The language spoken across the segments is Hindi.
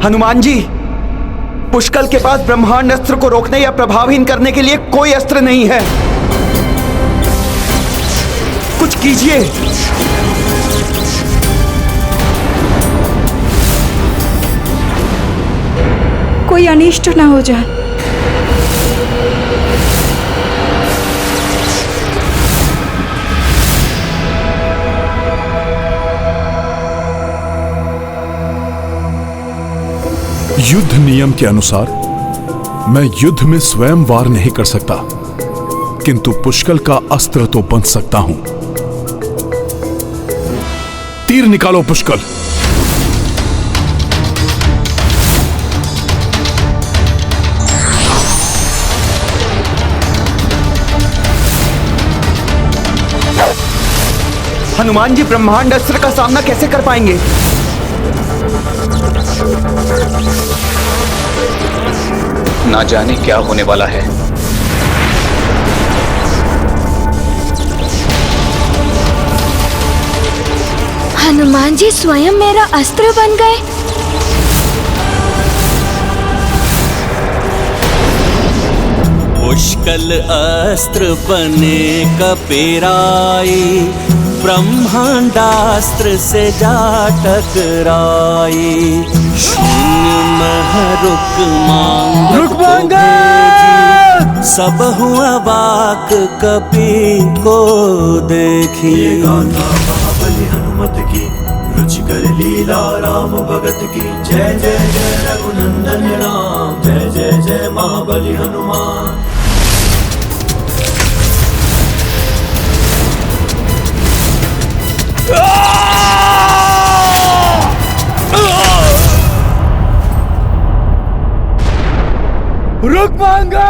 हनुमान जी, पुष्कल के पास ब्रह्मांड अस्त्र को रोकने या प्रभावहीन करने के लिए कोई अस्त्र नहीं है। कुछ कीजिए। कोई अनिष्ट ना हो जाए। युद्ध नियम के अनुसार मैं युद्ध में स्वयं वार नहीं कर सकता, किंतु पुष्कल का अस्त्र तो बन सकता हूं। तीर निकालो पुष्कल। हनुमान जी ब्रह्मांड अस्त्र का सामना कैसे कर पाएंगे? ना जाने क्या होने वाला है। हनुमान जी स्वयं मेरा अस्त्र बन गए। पुष्कल अस्त्र बने कपेराई, ब्रह्मांडास्त्र से जा टकराई। शून्य मह रुक मांगा, सब हुआ वाक कपि को देखी। गाथा महाबली हनुमत की, रुचिकर लीला राम भगत की। जय जय जय रघुनंदन राम, जय जय जय महाबली हनुमान। रुक मांगा।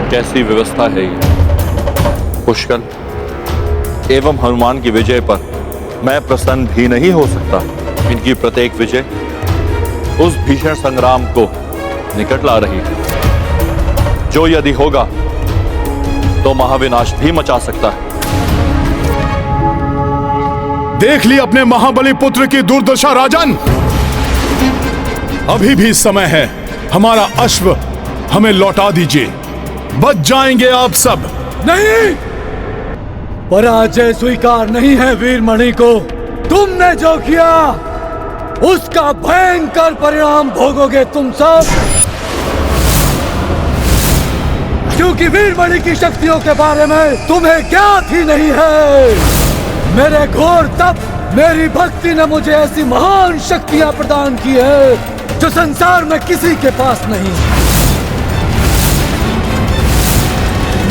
कैसी व्यवस्था है ये? पुष्कल एवं हनुमान की विजय पर मैं प्रसन्न भी नहीं हो सकता। इनकी प्रत्येक विजय उस भीषण संग्राम को निकट ला रही है, जो यदि होगा तो महाविनाश भी मचा सकता है। देख ली अपने महाबली पुत्र की दुर्दशा राजन। अभी भी समय है, हमारा अश्व हमें लौटा दीजिए, बच जाएंगे आप सब। नहीं, पराजय स्वीकार नहीं है वीरमणि को। तुमने जो किया उसका भयंकर परिणाम भोगोगे तुम सब, क्योंकि वीरमणि की शक्तियों के बारे में तुम्हें ज्ञात ही नहीं है। मेरे घोर तप, मेरी भक्ति ने मुझे ऐसी महान शक्तियां प्रदान की है जो संसार में किसी के पास नहीं।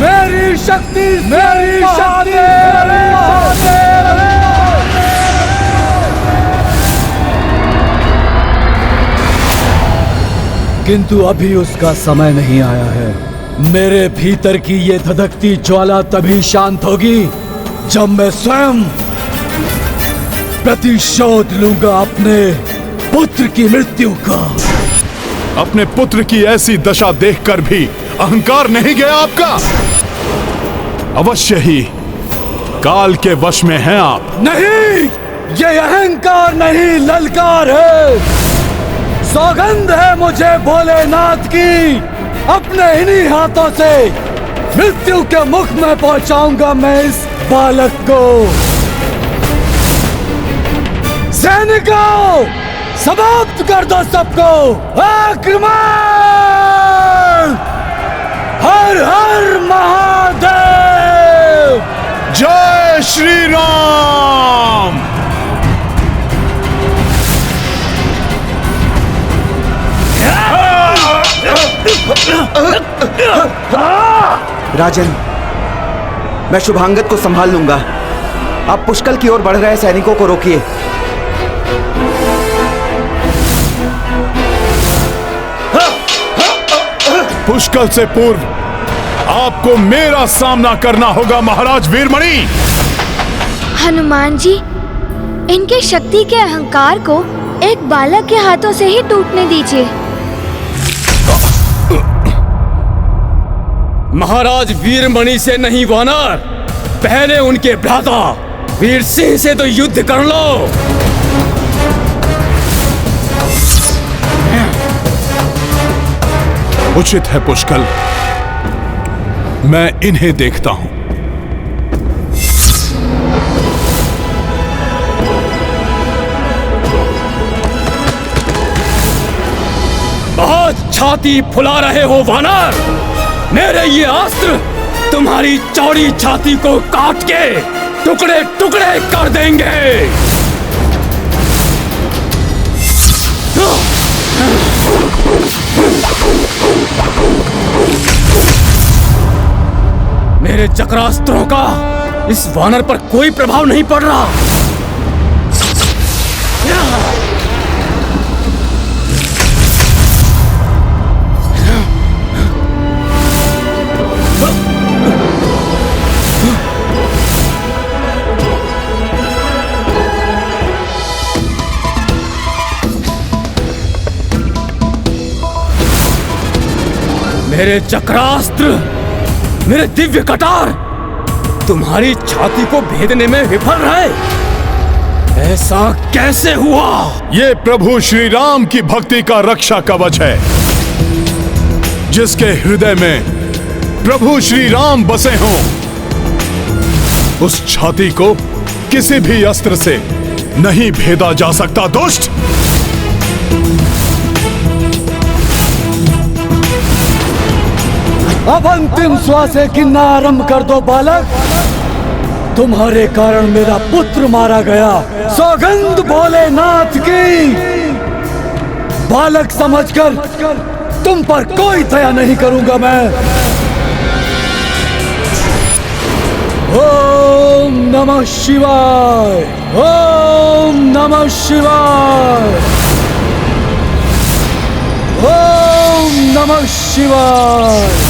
मेरी शक्ति, मेरी शक्ति, किंतु अभी उसका समय नहीं आया है। मेरे भीतर की ये धधकती ज्वाला तभी शांत होगी जब मैं स्वयं प्रतिशोध लूंगा अपने पुत्र की मृत्यु का। अपने पुत्र की ऐसी दशा देखकर भी अहंकार नहीं गया आपका? अवश्य ही काल के वश में हैं आप। नहीं, ये अहंकार नहीं, ललकार है। सौगंध है मुझे भोलेनाथ की, अपने इन्हीं हाथों से मृत्यु के मुख में पहुंचाऊंगा मैं इस बालक को। सैनिकों, समाप्त कर दो सबको। आक्रमण! हर हर महादेव! जय श्री राम। राजन, मैं शुभांगद को संभाल लूंगा। आप पुष्कल की ओर बढ़ रहे सैनिकों को रोकिए। पुष्कल से पूर्व आपको मेरा सामना करना होगा महाराज वीरमणि। हनुमान जी, इनके शक्ति के अहंकार को एक बालक के हाथों से ही टूटने दीजिए। महाराज वीरमणि से नहीं वानर, पहले उनके भ्राता वीर सिंह से तो युद्ध कर लो। उचित है पुष्कल, मैं इन्हें देखता हूं। बहुत छाती फुला रहे हो वानर। मेरे ये अस्त्र तुम्हारी चौड़ी छाती को काट के टुकड़े टुकड़े कर देंगे। मेरे चक्रास्त्रों का इस वानर पर कोई प्रभाव नहीं पड़ रहा। मेरे चक्रास्त्र, मेरे दिव्य कटार तुम्हारी छाती को भेदने में विफल रहे। ऐसा कैसे हुआ? ये प्रभु श्री राम की भक्ति का रक्षा कवच है। जिसके हृदय में प्रभु श्री राम बसे हों, उस छाती को किसी भी अस्त्र से नहीं भेदा जा सकता। दुष्ट! अब अंतिम श्वास गिनना आरंभ कर दो बालक। तुम्हारे कारण मेरा पुत्र मारा गया। सौगंध भोलेनाथ की। बालक समझकर तुम पर कोई दया नहीं करूंगा मैं। ओम नमः शिवाय, ओम नमः शिवाय, ओम नमः शिवाय।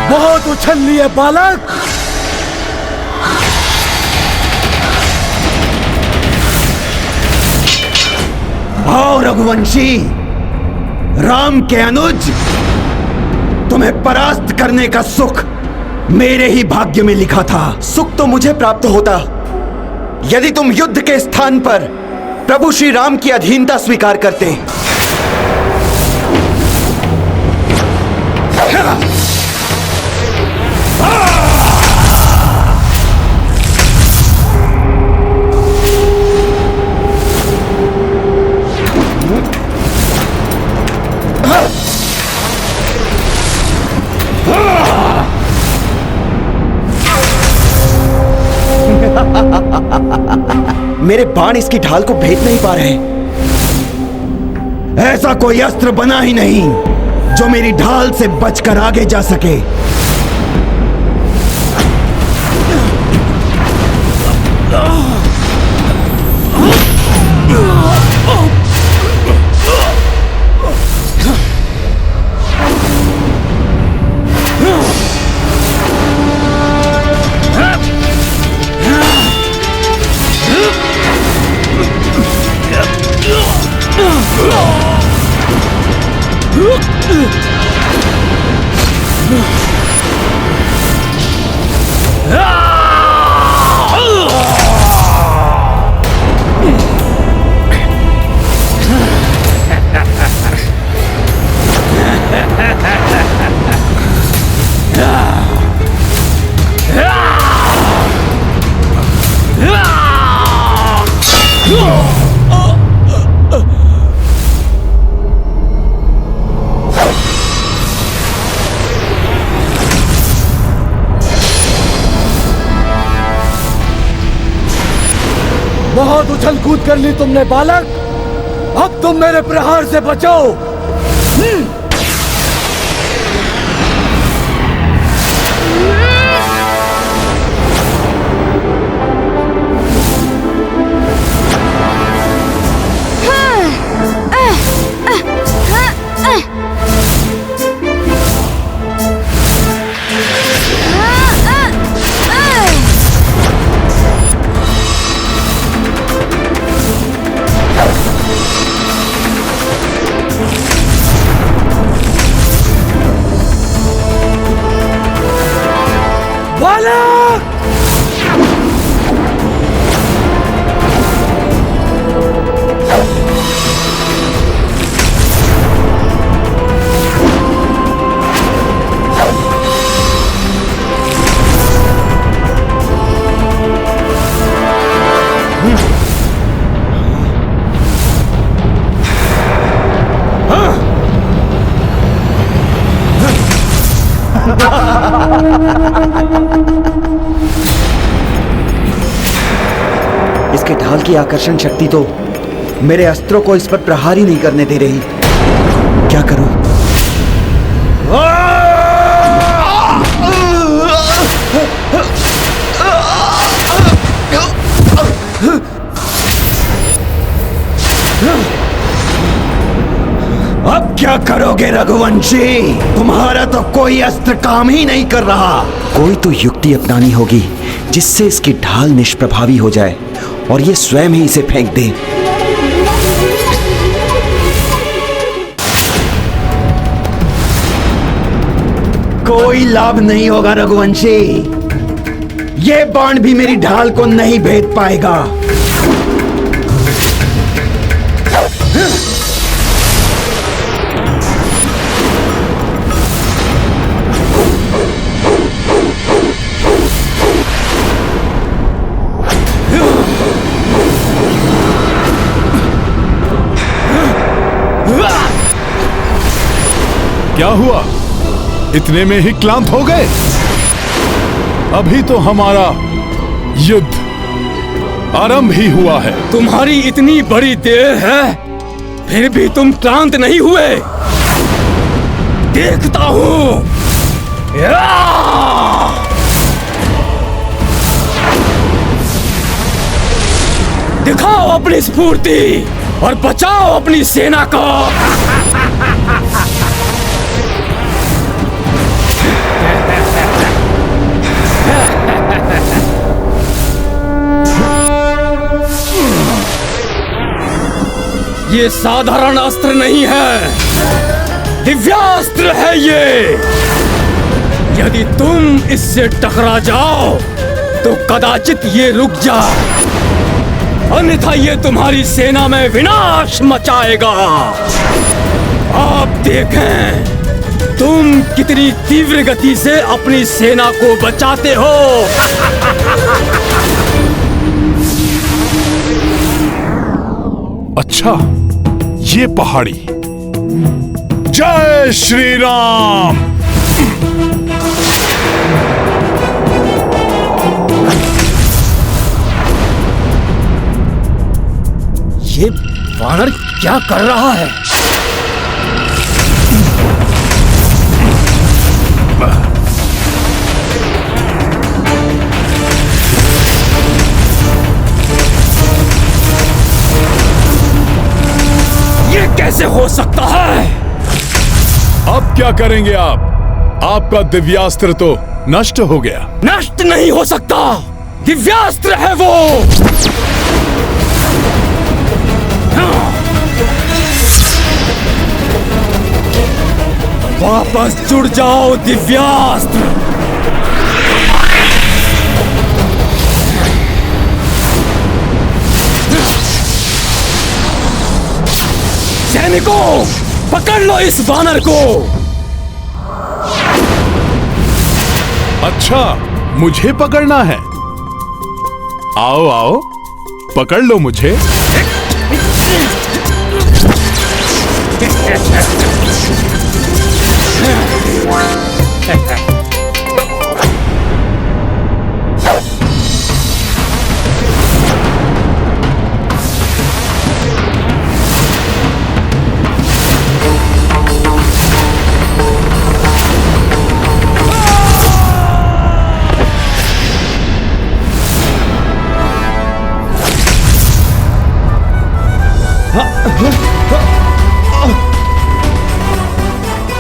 बहुत उछल लिए बालक। आओ रघुवंशी, राम के अनुज, तुम्हें परास्त करने का सुख मेरे ही भाग्य में लिखा था। सुख तो मुझे प्राप्त होता यदि तुम युद्ध के स्थान पर प्रभु श्री राम की अधीनता स्वीकार करते। मेरे बाण इसकी ढाल को भेद नहीं पा रहे। ऐसा कोई अस्त्र बना ही नहीं जो मेरी ढाल से बचकर आगे जा सके। बहुत उछल कूद कर ली तुमने बालक, अब तुम मेरे प्रहार से बचो। इसके ढाल की आकर्षण शक्ति तो मेरे अस्त्रों को इस पर प्रहार ही नहीं करने दे रही। क्या करूं? अब क्या करोगे रघुवंशी? तुम्हारा तो कोई अस्त्र काम ही नहीं कर रहा। कोई तो युक्ति अपनानी होगी जिससे इसकी ढाल निष्प्रभावी हो जाए और ये स्वयं ही इसे फेंक दे। कोई लाभ नहीं होगा रघुवंशी, ये बाण भी मेरी ढाल को नहीं भेद पाएगा। क्या हुआ? इतने में ही क्लांत हो गए? अभी तो हमारा युद्ध आरंभ ही हुआ है। तुम्हारी इतनी बड़ी देर है, फिर भी तुम क्लांत नहीं हुए। देखता हूं। दिखाओ अपनी स्फूर्ति और बचाओ अपनी सेना को। ये साधारण अस्त्र नहीं है, दिव्यास्त्र है ये। यदि तुम इससे टकरा जाओ तो कदाचित ये रुक जाए, अन्यथा ये तुम्हारी सेना में विनाश मचाएगा। आप देखें तुम कितनी तीव्र गति से अपनी सेना को बचाते हो। अच्छा, ये पहाड़ी। जय श्री राम। ये वानर क्या कर रहा है? ये कैसे हो सकता है? अब क्या करेंगे आप? आपका दिव्यास्त्र तो नष्ट हो गया। नष्ट नहीं हो सकता, दिव्यास्त्र है वो। वापस जुड़ जाओ दिव्यास्त्र। सैनिकों, पकड़ लो इस वानर को। अच्छा, मुझे पकड़ना है? आओ आओ, पकड़ लो मुझे।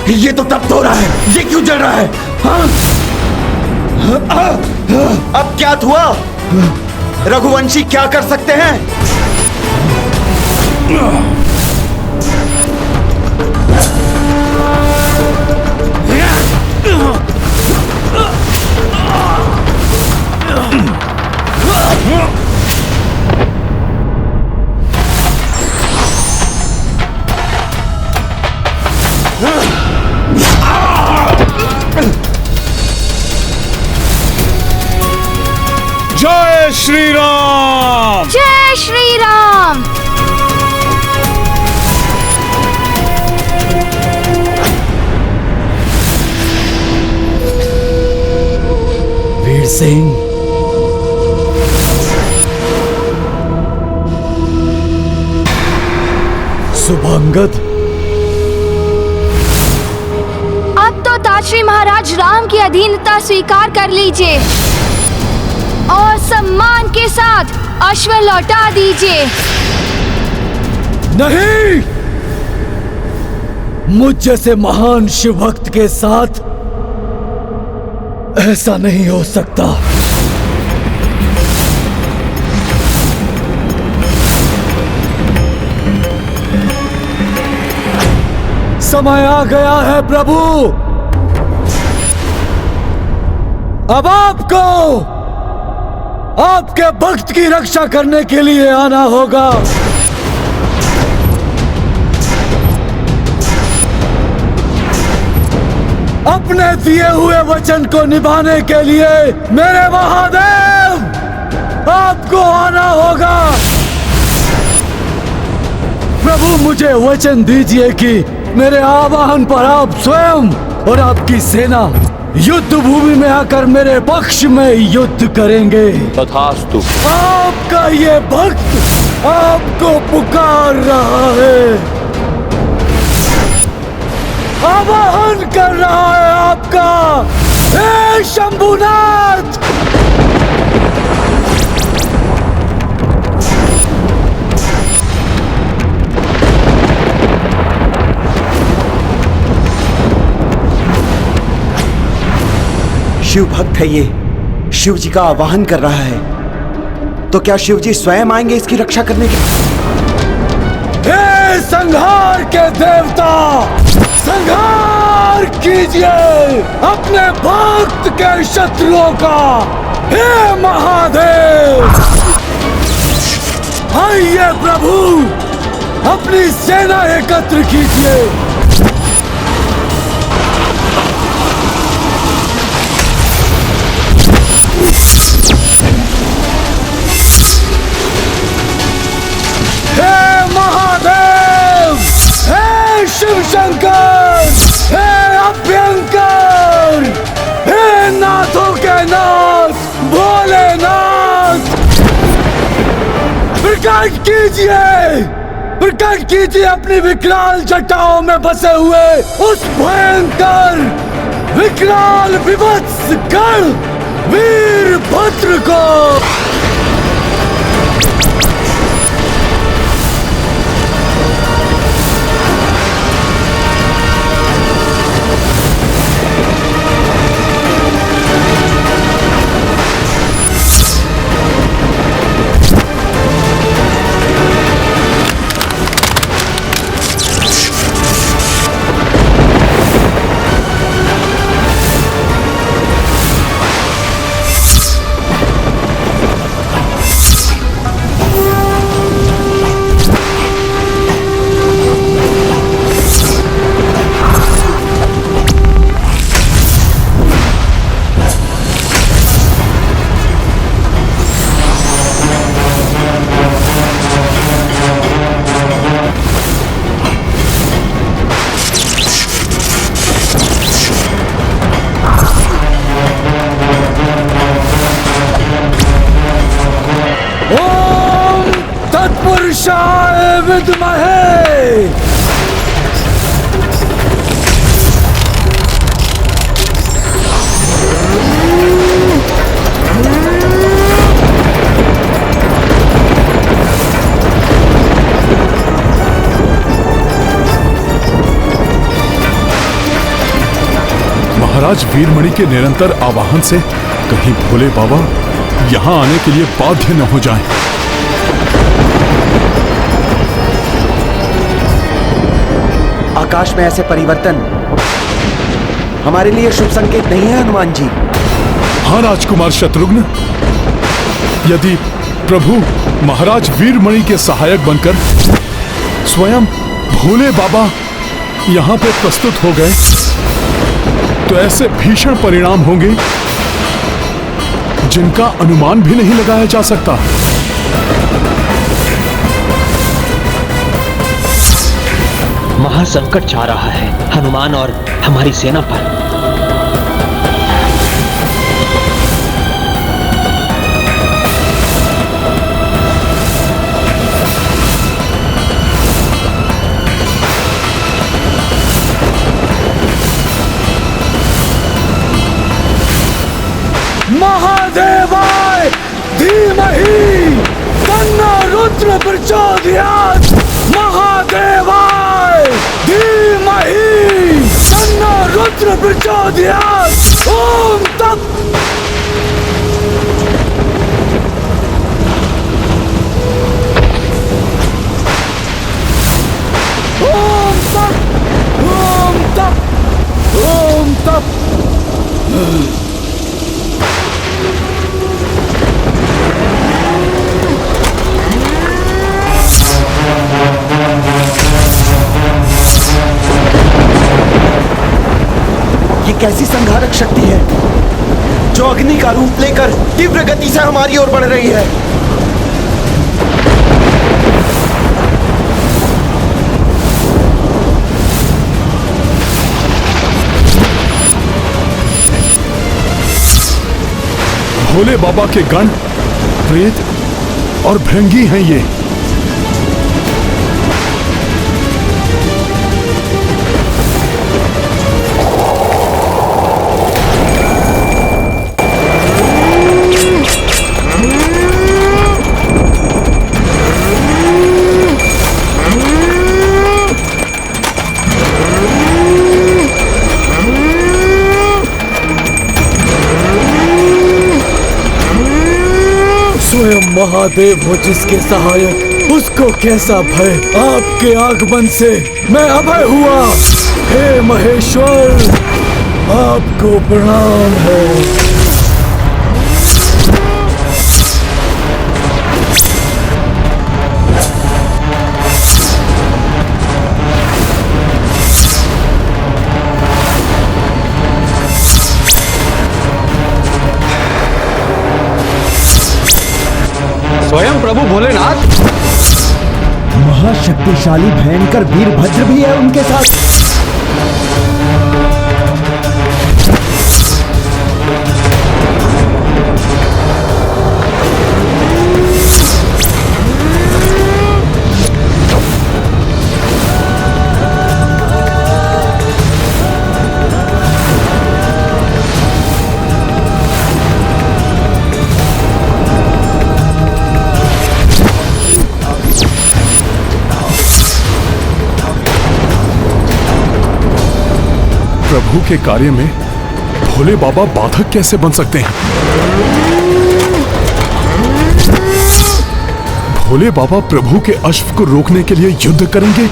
ये तो तब हो रहा है, ये क्यों जल रहा है? हाँ? अब क्या हुआ? रघुवंशी क्या कर सकते हैं? जय श्री राम! जय श्री राम! वीर सिंह, सुभंगद, अब तो ताजश्री महाराज राम की अधीनता स्वीकार कर लीजिए और सम्मान के साथ अश्व लौटा दीजिए। नहीं, मुझ जैसे महान शिव भक्त के साथ ऐसा नहीं हो सकता। समय आ गया है प्रभु, अब आपको आपके भक्त की रक्षा करने के लिए आना होगा। अपने दिए हुए वचन को निभाने के लिए मेरे महादेव आपको आना होगा। प्रभु, मुझे वचन दीजिए कि मेरे आवाहन पर आप स्वयं और आपकी सेना युद्ध भूमि में आकर मेरे पक्ष में युद्ध करेंगे। तथास्तु। आपका ये भक्त आपको पुकार रहा है, आवाहन कर रहा है आपका। हे शंभुनाथ! शिव भक्त है ये, शिव जी का आवाहन कर रहा है, तो क्या शिव जी स्वयं आएंगे इसकी रक्षा करने के? हे संहार के देवता, संहार कीजिए अपने भक्त के शत्रुओं का। हे महादेव, आइए प्रभु, अपनी सेना एकत्र कीजिए। हे महादेव, हे शिव शंकर, हे अभ्यंकर, हे नाथों के नाथ भोलेनाथ, प्रकट कीजिए अपनी विकराल जटाओं में बसे हुए उस भयंकर विकराल विभत्स गण वीरभद्र को। तत्पुरुषाय विद्महे महाराज वीरमणि के निरंतर आवाहन से कहीं भोले बाबा यहां आने के लिए बाध्य न हो जाएं। आकाश में ऐसे परिवर्तन हमारे लिए शुभ संकेत नहीं है हनुमान जी। हाँ राजकुमार शत्रुघ्न, यदि प्रभु महाराज वीरमणि के सहायक बनकर स्वयं भोले बाबा यहां पे प्रस्तुत हो गए तो ऐसे भीषण परिणाम होंगे जिनका अनुमान भी नहीं लगाया जा सकता। महासंकट छा रहा है हनुमान और हमारी सेना पर। महादेवाय धीमहि तन्नो रुद्र प्रचोदयात्। महादेवाय धीमहि तन्नो रुद्र प्रचोदयात्। ओम तत्। ओम तत्। ओम तत्। ओम तत्। ये कैसी संघारक शक्ति है जो अग्नि का रूप लेकर तीव्र गति से हमारी ओर बढ़ रही है। भोले बाबा के गण प्रेत और भृंगी हैं ये। स्वयं महादेव हो जिसके सहायक, उसको कैसा भय। आपके आगमन से मैं अभय हुआ। हे महेश्वर, आपको प्रणाम है। स्वयं प्रभु भोलेनाथ। महाशक्तिशाली भयंकर वीरभद्र भी है उनके साथ। प्रभु के कार्य में भोले बाबा बाधक कैसे बन सकते हैं? भोले बाबा प्रभु के अश्व को रोकने के लिए युद्ध करेंगे?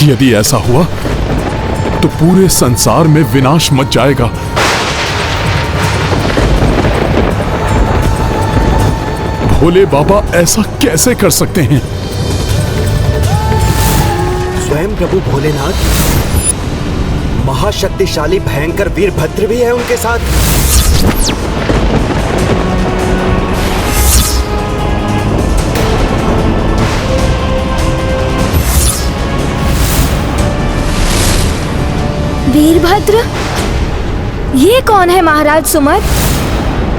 यदि ऐसा हुआ तो पूरे संसार में विनाश मच जाएगा। भोले बाबा ऐसा कैसे कर सकते हैं? स्वयं प्रभु भोलेनाथ, महाशक्तिशाली भयंकर वीरभद्र भी है उनके साथ। वीरभद्र? ये कौन है महाराज सुमत?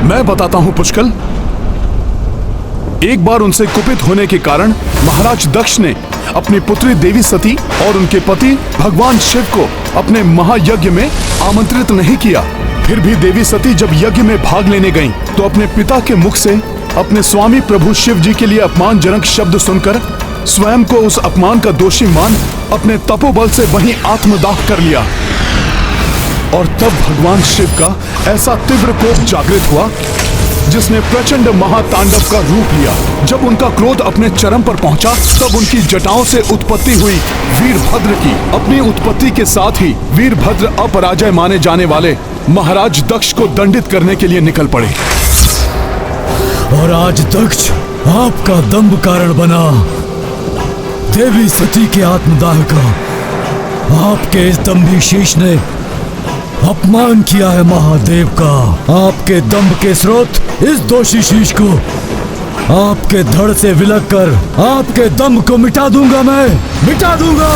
मैं बताता हूं पुष्कल। एक बार उनसे कुपित होने के कारण महाराज दक्ष ने अपनी पुत्री देवी सती और उनके पति भगवान शिव को अपने महायज्ञ में आमंत्रित नहीं किया। फिर भी देवी सती जब यज्ञ में भाग लेने गईं, तो अपने पिता के मुख से अपने स्वामी प्रभु शिव जी के लिए अपमानजनक शब्द सुनकर स्वयं को उस अपमान का दोषी मान अपने तपोबल से वहीं आत्मदाह कर लिया। और तब भगवान शिव का ऐसा तीव्र कोप जागृत हुआ जिसने प्रचंड महातांडव का रूप लिया। जब उनका क्रोध अपने चरम पर पहुंचा तब उनकी जटाओं से उत्पत्ति हुई वीरभद्र की। अपनी उत्पत्ति के साथ ही वीरभद्र अपराजय माने जाने वाले महाराज दक्ष को दंडित करने के लिए निकल पड़े। और आज दक्ष आपका दंभ कारण बना। देवी सती के आत्मदाह का आपके इस दंभी शीश ने अपमान किया है महादेव का। आपके दंभ के स्रोत इस दोषी शीश को आपके धड़ से विलक कर आपके दंभ को मिटा दूंगा, मैं मिटा दूंगा।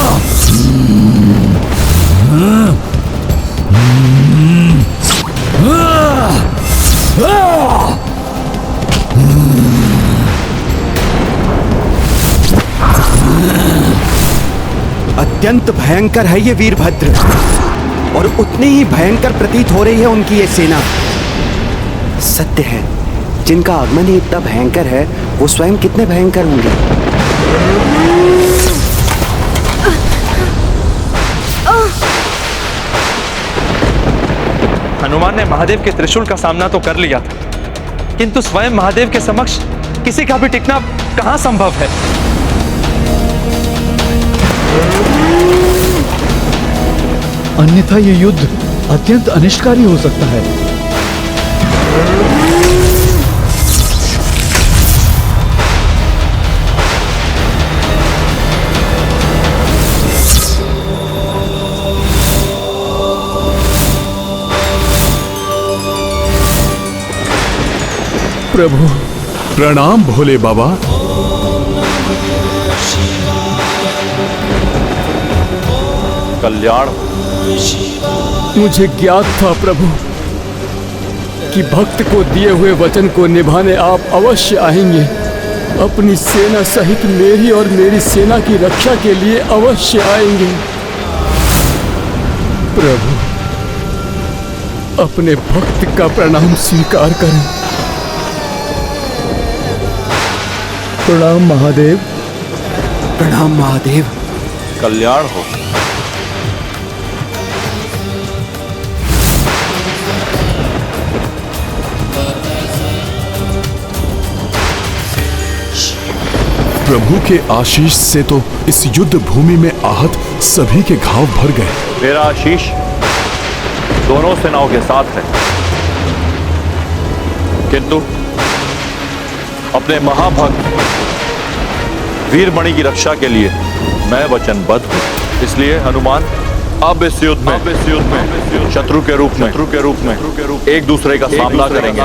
अत्यंत भयंकर है ये वीरभद्र और उतनी ही भयंकर प्रतीत हो रही है उनकी ये सेना। सत्य है, जिनका आगमन ही इतना भयंकर है वो स्वयं कितने भयंकर होंगे। हनुमान ने महादेव के त्रिशूल का सामना तो कर लिया था, किंतु स्वयं महादेव के समक्ष किसी का भी टिकना कहां संभव है। अन्यथा ये युद्ध अत्यंत अनिष्टकारी हो सकता है। प्रभु प्रणाम भोले बाबा। कल्याण। मुझे ज्ञात था प्रभु कि भक्त को दिए हुए वचन को निभाने आप अवश्य आएंगे। अपनी सेना सहित मेरी और मेरी सेना की रक्षा के लिए अवश्य आएंगे। प्रभु अपने भक्त का प्रणाम स्वीकार करें। प्रणाम महादेव। प्रणाम महादेव। कल्याण हो। प्रभु के आशीष से तो इस युद्ध भूमि में आहत सभी के घाव भर गए। मेरा आशीष दोनों सेनाओं के साथ है, किंतु अपने महाभक्त वीरमणि की रक्षा के लिए मैं वचनबद्ध हूं। इसलिए हनुमान अब इस युद्ध में शत्रु के रूप में एक दूसरे का सामना करेंगे।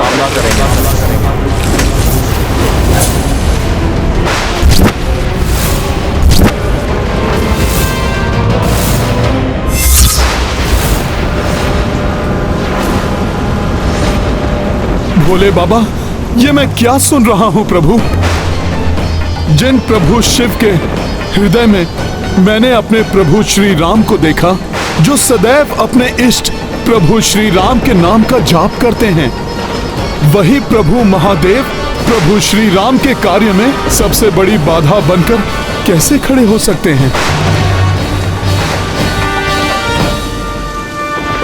भोले बाबा, ये मैं क्या सुन रहा हूं प्रभु? जिन प्रभु शिव के हृदय में मैंने अपने प्रभु श्री राम को देखा, जो सदैव अपने इष्ट प्रभु श्री राम के नाम का जाप करते हैं, वही प्रभु महादेव प्रभु श्री राम के कार्य में सबसे बड़ी बाधा बनकर कैसे खड़े हो सकते हैं?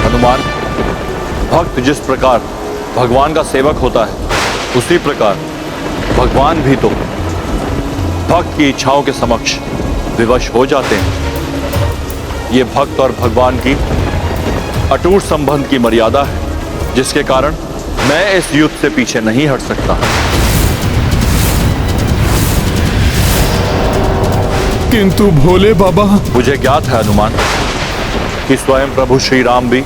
हनुमान, भक्त जिस प्रकार भगवान का सेवक होता है, उसी प्रकार भगवान भी तो भक्त की इच्छाओं के समक्ष विवश हो जाते हैं। ये भक्त और भगवान की अटूट संबंध की मर्यादा है, जिसके कारण मैं इस युद्ध से पीछे नहीं हट सकता। किंतु भोले बाबा, मुझे ज्ञात है हनुमान कि स्वयं प्रभु श्री राम भी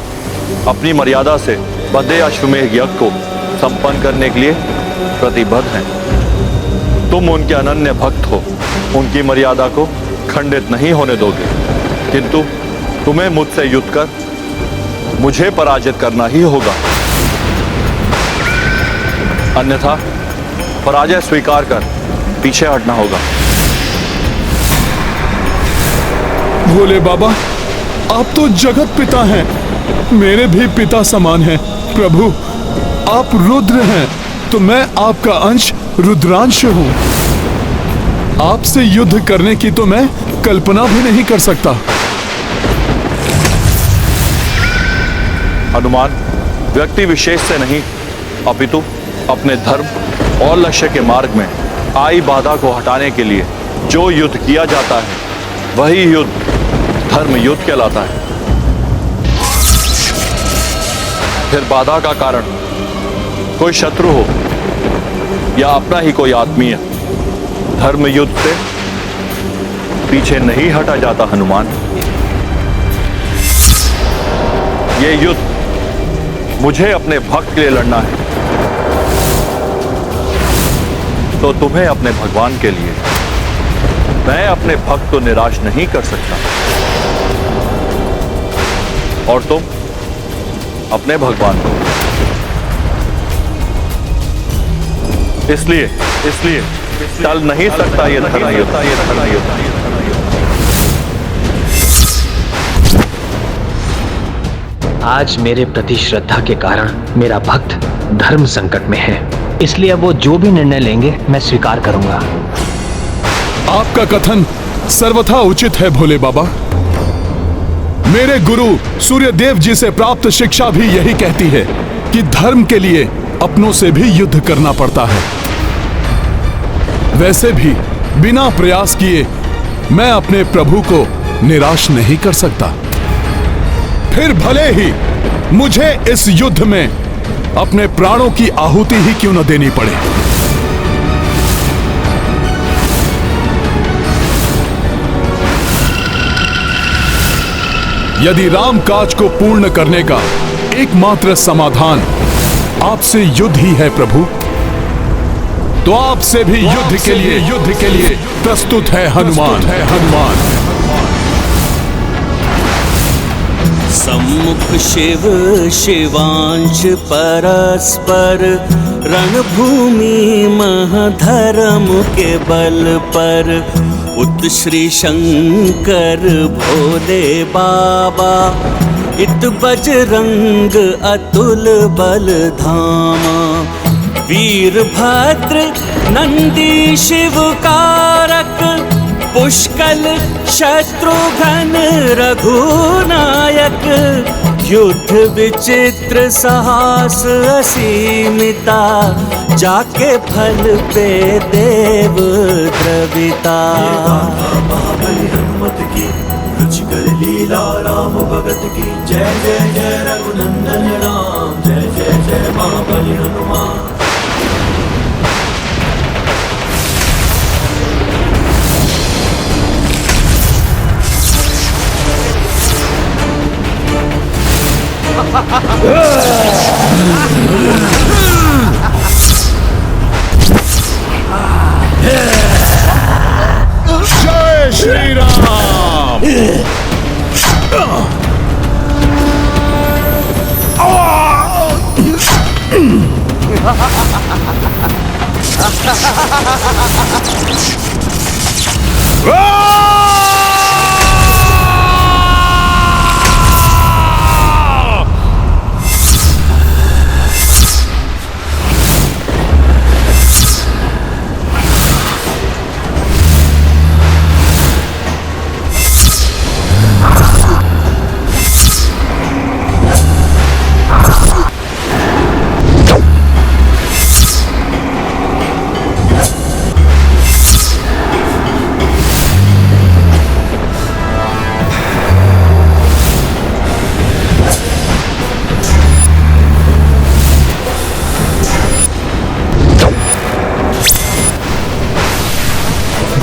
अपनी मर्यादा से बद्धे अश्वमेध यज्ञ को संपन्न करने के लिए प्रतिबद्ध हैं। तुम उनके अनन्य भक्त हो, उनकी मर्यादा को खंडित नहीं होने दोगे, किंतु तुम्हें मुझसे युद्ध कर मुझे पराजित करना ही होगा। अन्यथा पराजय स्वीकार कर पीछे हटना होगा। भोले बाबा, आप तो जगत पिता हैं, मेरे भी पिता समान हैं। प्रभु, आप रुद्र हैं तो मैं आपका अंश रुद्रांश हूं। आपसे युद्ध करने की तो मैं कल्पना भी नहीं कर सकता। हनुमान व्यक्ति विशेष से नहीं अपितु अपने धर्म और लक्ष्य के मार्ग में आई बाधा को हटाने के लिए जो युद्ध किया जाता है वही युद्ध धर्म युद्ध कहलाता है। फिर बाधा का कारण कोई शत्रु हो या अपना ही कोई आत्मीय, धर्म युद्ध से पीछे नहीं हटा जाता हनुमान। ये युद्ध मुझे अपने भक्त के लिए लड़ना है, तो तुम्हें अपने भगवान के लिए। मैं अपने भक्त को निराश नहीं कर सकता और तुम अपने भगवान को। इसलिए टल नहीं सकता ये धर्म युद्ध। आज मेरे प्रति श्रद्धा के कारण मेरा भक्त धर्म संकट में है, इसलिए अब वो जो भी निर्णय लेंगे मैं स्वीकार करूंगा। आपका कथन सर्वथा उचित है भोले बाबा। मेरे गुरु सूर्यदेव जी से प्राप्त शिक्षा भी यही कहती है कि धर्म के लिए अपनों से भी युद्ध करना पड़ता है। वैसे भी बिना प्रयास किए मैं अपने प्रभु को निराश नहीं कर सकता। फिर भले ही मुझे इस युद्ध में अपने प्राणों की आहुति ही क्यों न देनी पड़े। यदि राम काज को पूर्ण करने का एकमात्र समाधान आपसे युद्ध ही है प्रभु, तो आपसे भी युद्ध के लिए प्रस्तुत है हनुमान। सम्मुख शिव शिवांश परस्पर, रणभूमि महधर्म के बल पर। उत श्री शंकर भोले बाबा, इत बजरंग अतुल बल धामा। वीरभद्र नंदी शिव कारक, पुष्कल शत्रुघ्न रघुनायक। युद्ध विचित्र साहस असीमिता, जाके फल पे देव द्रविता। महाबली हनुमत की रुचिकर लीला राम भगत की। जय जय जय रघुनंदन राम, जय जय जय महाबली हनुमान। जय श्री राम।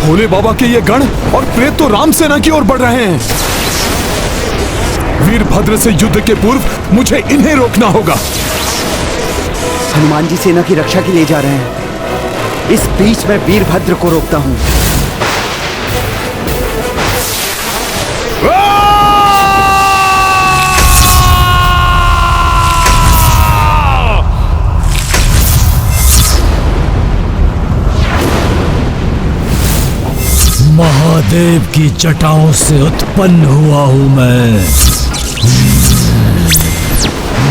भोले बाबा के ये गण और प्रेत तो राम सेना की ओर बढ़ रहे हैं। वीरभद्र से युद्ध के पूर्व मुझे इन्हें रोकना होगा। हनुमान जी सेना की रक्षा के लिए जा रहे हैं। इस बीच मैं वीरभद्र को रोकता हूं। महादेव की जटाओं से उत्पन्न हुआ हूं मैं।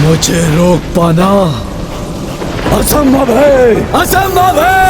मुझे रोक पाना असंभव है, असंभव है।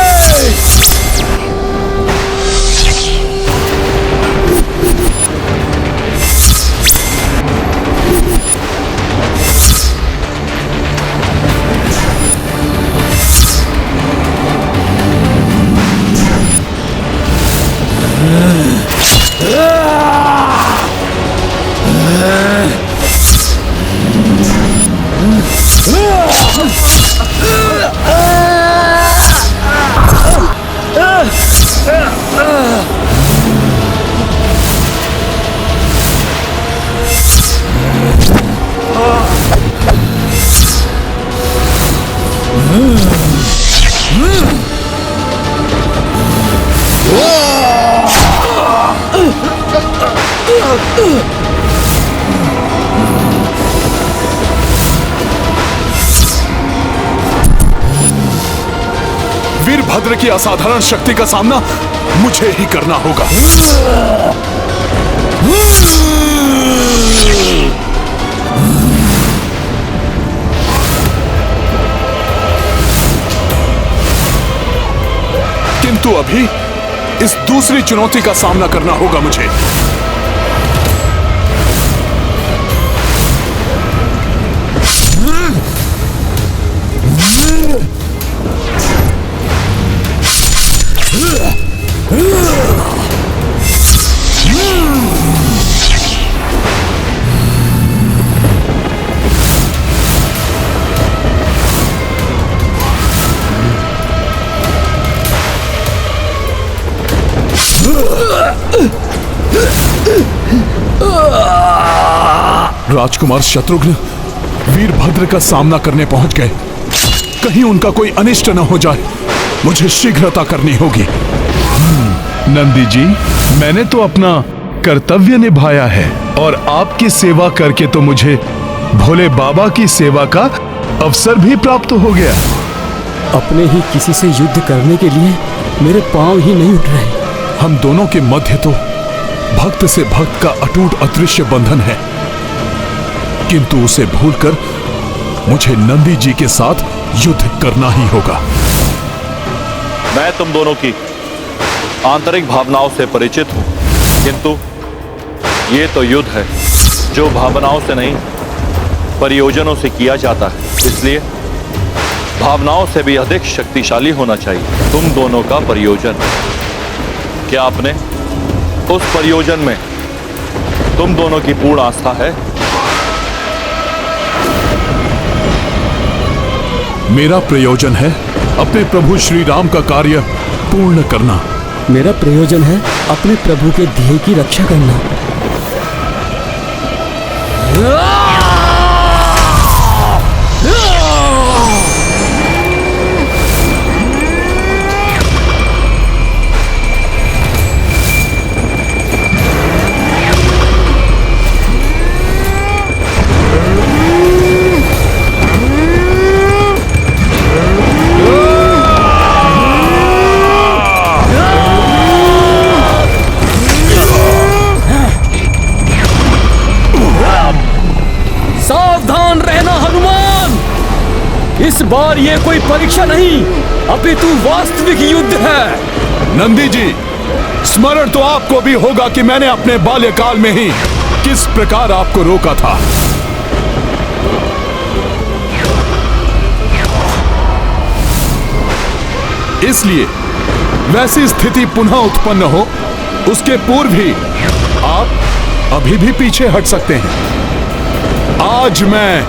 वीरभद्र की असाधारण शक्ति का सामना मुझे ही करना होगा। किंतु अभी इस दूसरी चुनौती का सामना करना होगा मुझे। राजकुमार शत्रुघ्न वीरभद्र का सामना करने पहुंच गए। कहीं उनका कोई अनिष्ट न हो जाए, मुझे शीघ्रता करनी होगी। नंदी जी, मैंने तो अपना कर्तव्य निभाया है और आपकी सेवा करके तो मुझे भोले बाबा की सेवा का अवसर भी प्राप्त हो गया। अपने ही किसी से युद्ध करने के लिए मेरे पांव ही नहीं उठ रहे। हम दोनों के मध्य तो भक्त से भक्त का अटूट अदृश्य बंधन है, किंतु उसे भूलकर मुझे नंदी जी के साथ युद्ध करना ही होगा। मैं तुम दोनों की आंतरिक भावनाओं से परिचित हूं, किंतु ये तो युद्ध है जो भावनाओं से नहीं परियोजनों से किया जाता है। इसलिए भावनाओं से भी अधिक शक्तिशाली होना चाहिए तुम दोनों का परियोजन। क्या आपने उस परियोजन में तुम दोनों की पूर्ण आस्था है? मेरा प्रयोजन है अपने प्रभु श्री राम का कार्य पूर्ण करना। मेरा प्रयोजन है अपने प्रभु के ध्येय की रक्षा करना। इस बार ये कोई परीक्षा नहीं, अपितु वास्तविक युद्ध है। नंदी जी, स्मरण तो आपको भी होगा कि मैंने अपने बाल्यकाल में ही किस प्रकार आपको रोका था। इसलिए वैसी स्थिति पुनः उत्पन्न हो उसके पूर्व ही आप अभी भी पीछे हट सकते हैं। आज मैं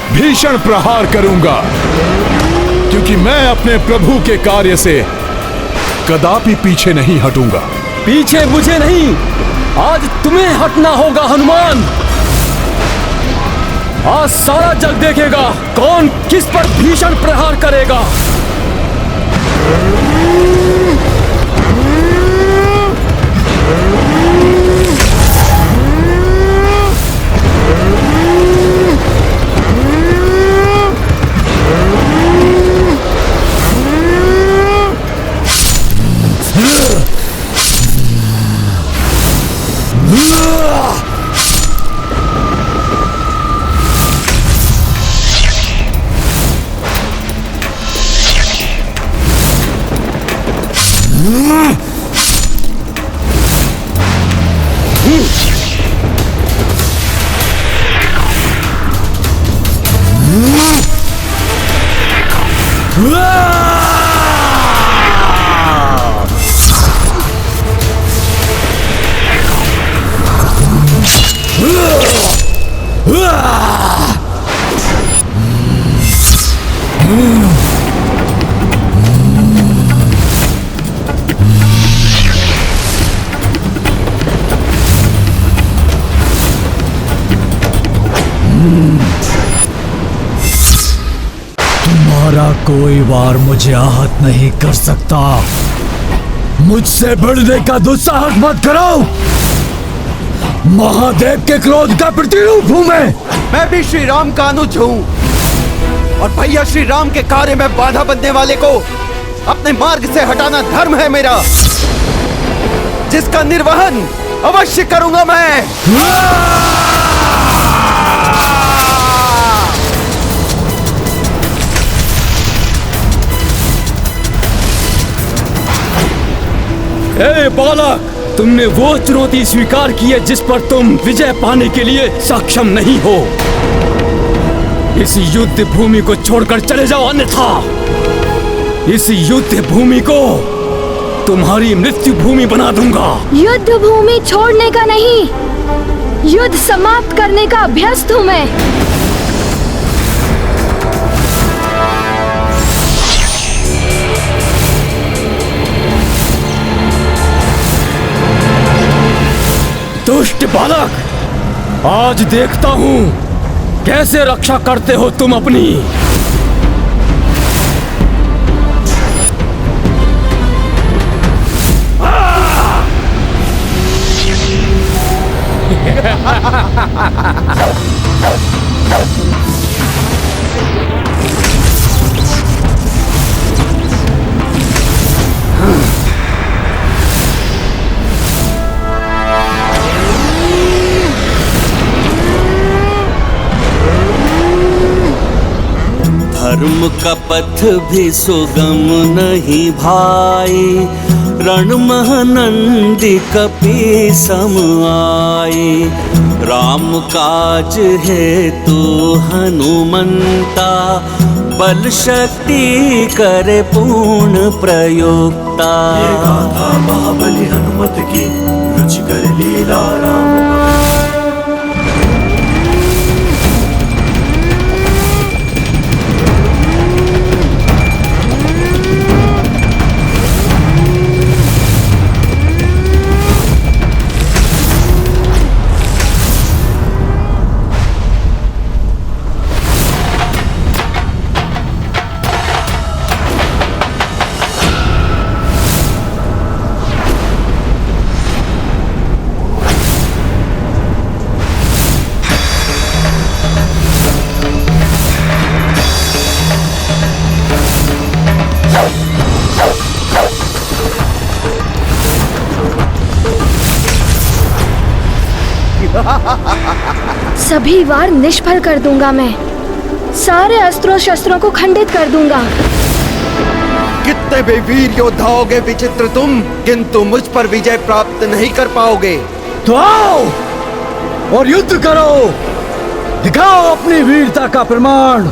भीषण प्रहार करूंगा, क्योंकि मैं अपने प्रभु के कार्य से कदापि पीछे नहीं हटूंगा। पीछे मुझे नहीं, आज तुम्हें हटना होगा हनुमान। आज सारा जग देखेगा कौन किस पर भीषण प्रहार करेगा। तुम्हारा कोई वार मुझे आहत नहीं कर सकता। मुझसे बढ़ने का दुस्साहस मत करो। महादेव के क्रोध का प्रतिरूप हूँ मैं भी श्री राम का अनुज हूँ और भैया श्री राम के कार्य में बाधा बनने वाले को अपने मार्ग से हटाना धर्म है मेरा, जिसका निर्वहन अवश्य करूंगा मैं। ए बालक, तुमने वो चुनौती स्वीकार की है जिस पर तुम विजय पाने के लिए सक्षम नहीं हो। इस युद्ध भूमि को छोड़कर चले जाओ, अन्यथा इस युद्ध भूमि को तुम्हारी मृत्यु भूमि बना दूंगा। युद्ध भूमि छोड़ने का नहीं, युद्ध समाप्त करने का अभ्यस्त हूँ मैं। दुष्ट बालक, आज देखता हूँ कैसे रक्षा करते हो तुम अपनी। धर्म का पथ भी सुगम नहीं भाई, रण महानंदी कपि सम आए। राम काज है तू हनुमंता, बल शक्ति करे पूर्ण प्रयोक्ता। ये गाथा महाबली हनुमत की, रुचिकर लीला राम। सभी वार निष्फल कर दूंगा मैं, सारे अस्त्रों शस्त्रों को खंडित कर दूंगा। कितने भी वीर योद्धा होगे विचित्र तुम, किंतु मुझ पर विजय प्राप्त नहीं कर पाओगे। तो आओ और युद्ध करो, दिखाओ अपनी वीरता का प्रमाण।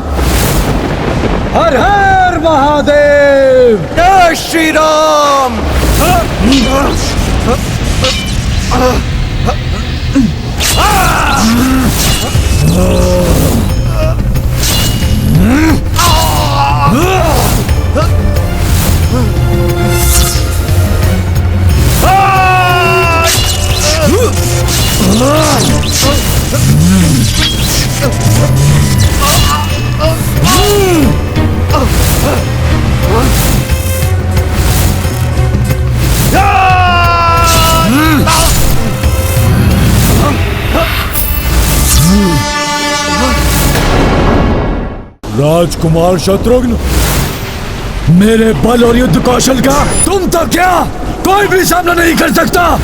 हर हर महादेव, जय श्री राम। राजकुमार शत्रुघ्न, मेरे बल और युद्ध कौशल का तुम तो क्या कोई भी सामना नहीं कर सकता।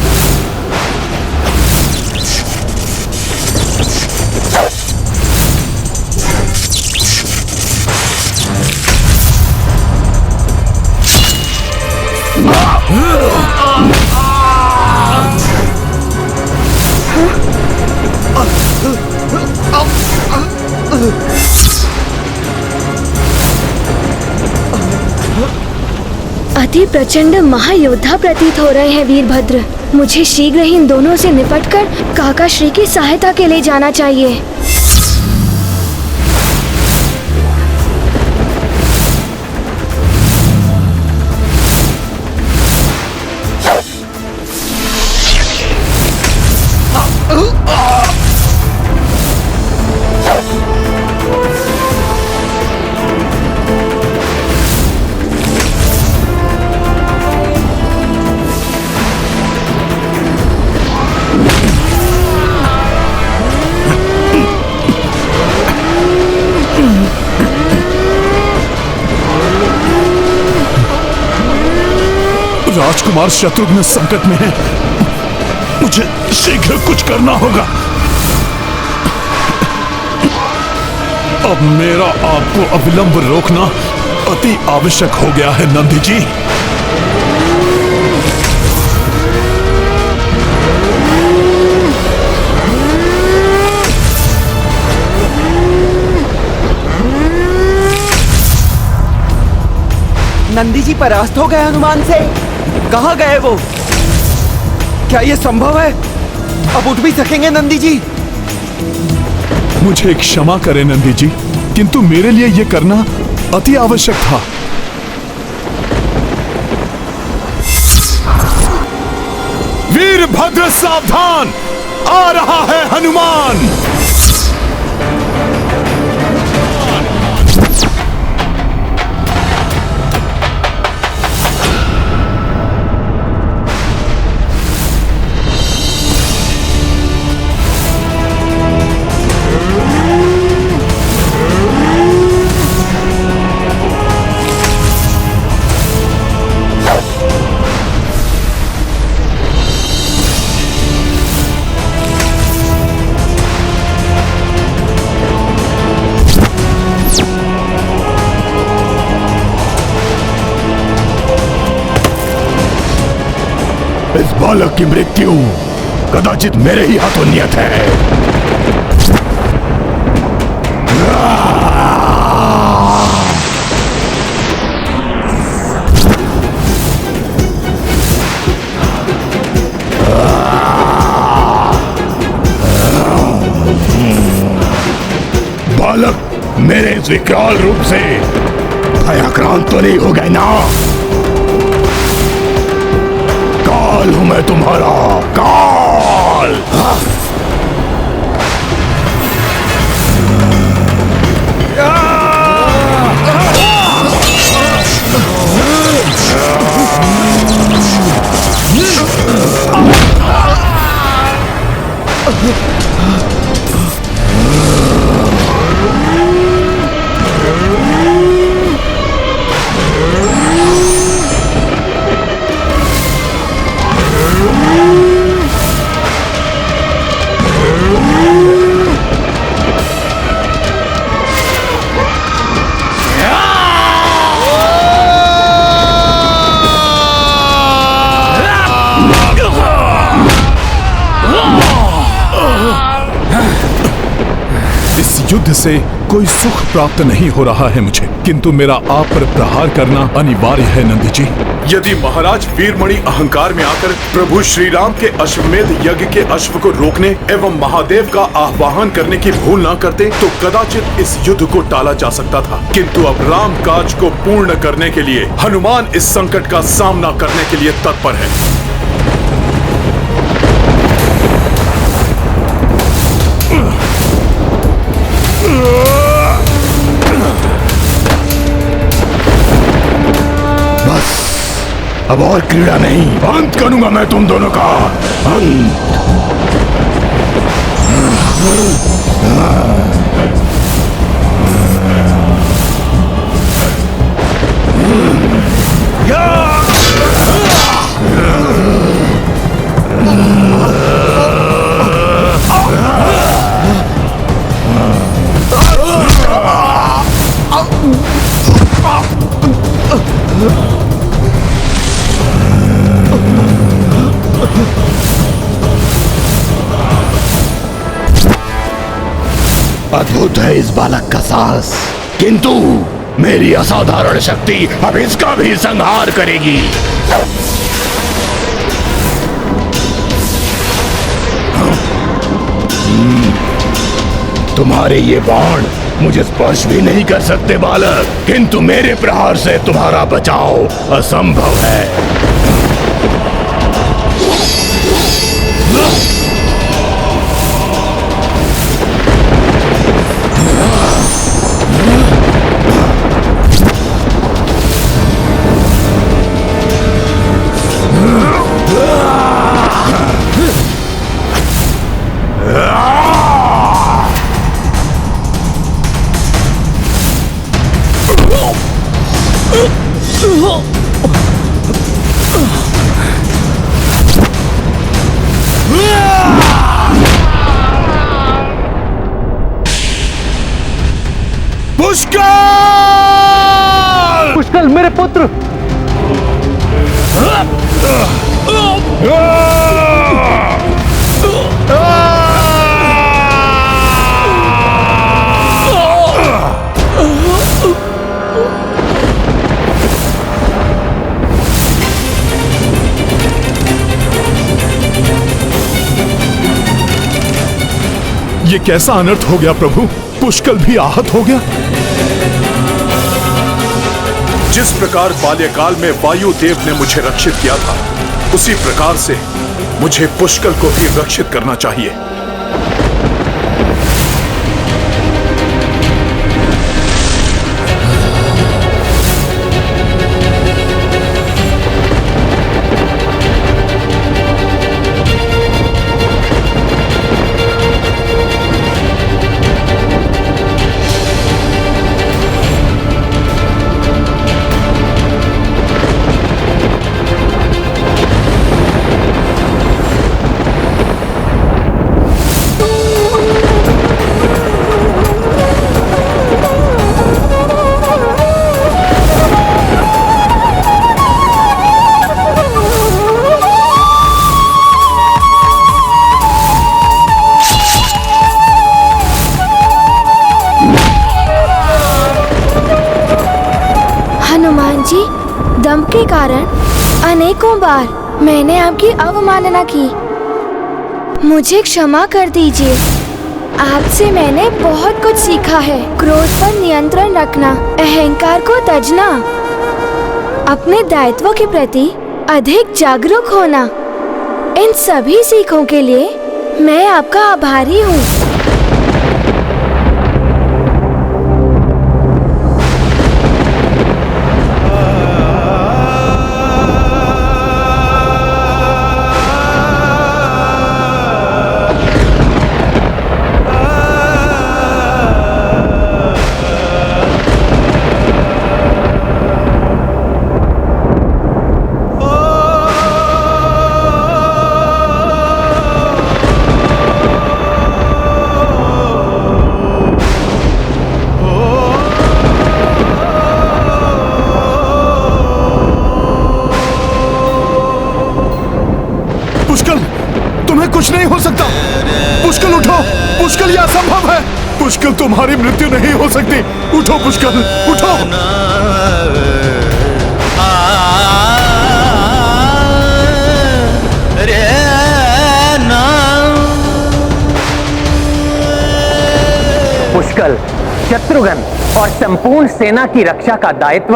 अति प्रचंड महायोद्धा प्रतीत हो रहे हैं वीरभद्र। मुझे शीघ्र ही इन दोनों से निपटकर काका श्री की सहायता के लिए जाना चाहिए। राजकुमार शत्रुघ्न संकट में है। मुझे शीघ्र कुछ करना होगा। अब मेरा आपको अविलंब रोकना अति आवश्यक हो गया है नंदी जी। नंदी जी परास्त हो गए हनुमान से। कहाँ गए वो? क्या ये संभव है? अब उठ भी सकेंगे नंदी जी? मुझे क्षमा करें नंदी जी, किंतु मेरे लिए यह करना अति आवश्यक था। वीरभद्र सावधान, आ रहा है हनुमान। इस बालक की मृत्यु कदाचित मेरे ही हाथों नियत है। बालक मेरे इस विकराल रूप से भयाक्रांत तो नहीं हो गए ना? काल हूं मैं तुम्हारा, काल। युद्ध से कोई सुख प्राप्त नहीं हो रहा है मुझे, किंतु मेरा आप पर प्रहार करना अनिवार्य है नंदी जी। यदि महाराज वीरमणि अहंकार में आकर प्रभु श्री राम के अश्वमेध यज्ञ के अश्व को रोकने एवं महादेव का आह्वान करने की भूल न करते तो कदाचित इस युद्ध को टाला जा सकता था, किंतु अब राम काज को पूर्ण करने के लिए हनुमान इस संकट का सामना करने के लिए तत्पर है। बस अब और क्रीड़ा नहीं, अंत करूंगा मैं तुम दोनों का अंत। अद्भुत है इस बालक का साहस, किंतु मेरी असाधारण शक्ति अब इसका भी संहार करेगी। तुम्हारे ये बाण मुझे स्पर्श भी नहीं कर सकते बालक, किंतु मेरे प्रहार से तुम्हारा बचाव असंभव है। पुष्कर! पुष्कर मेरे पुत्र! ये कैसा अनर्थ हो गया प्रभु? पुष्कर भी आहत हो गया। जिस प्रकार बाल्यकाल में वायु देव ने मुझे रक्षित किया था, उसी प्रकार से मुझे पुष्कर को भी रक्षित करना चाहिए। हनुमान जी, दम के कारण अनेकों बार मैंने आपकी अवमानना की। मुझे क्षमा कर दीजिए। आपसे मैंने बहुत कुछ सीखा है। क्रोध पर नियंत्रण रखना, अहंकार को तजना, अपने दायित्वों के प्रति अधिक जागरूक होना। इन सभी सीखों के लिए मैं आपका आभारी हूँ। कुछ नहीं हो सकता। पुष्कर उठो, पुष्कर यह असंभव है। पुष्कर तुम्हारी मृत्यु नहीं हो सकती। उठो पुष्कर, उठो। पुष्कर, शत्रुघ्न और संपूर्ण सेना की रक्षा का दायित्व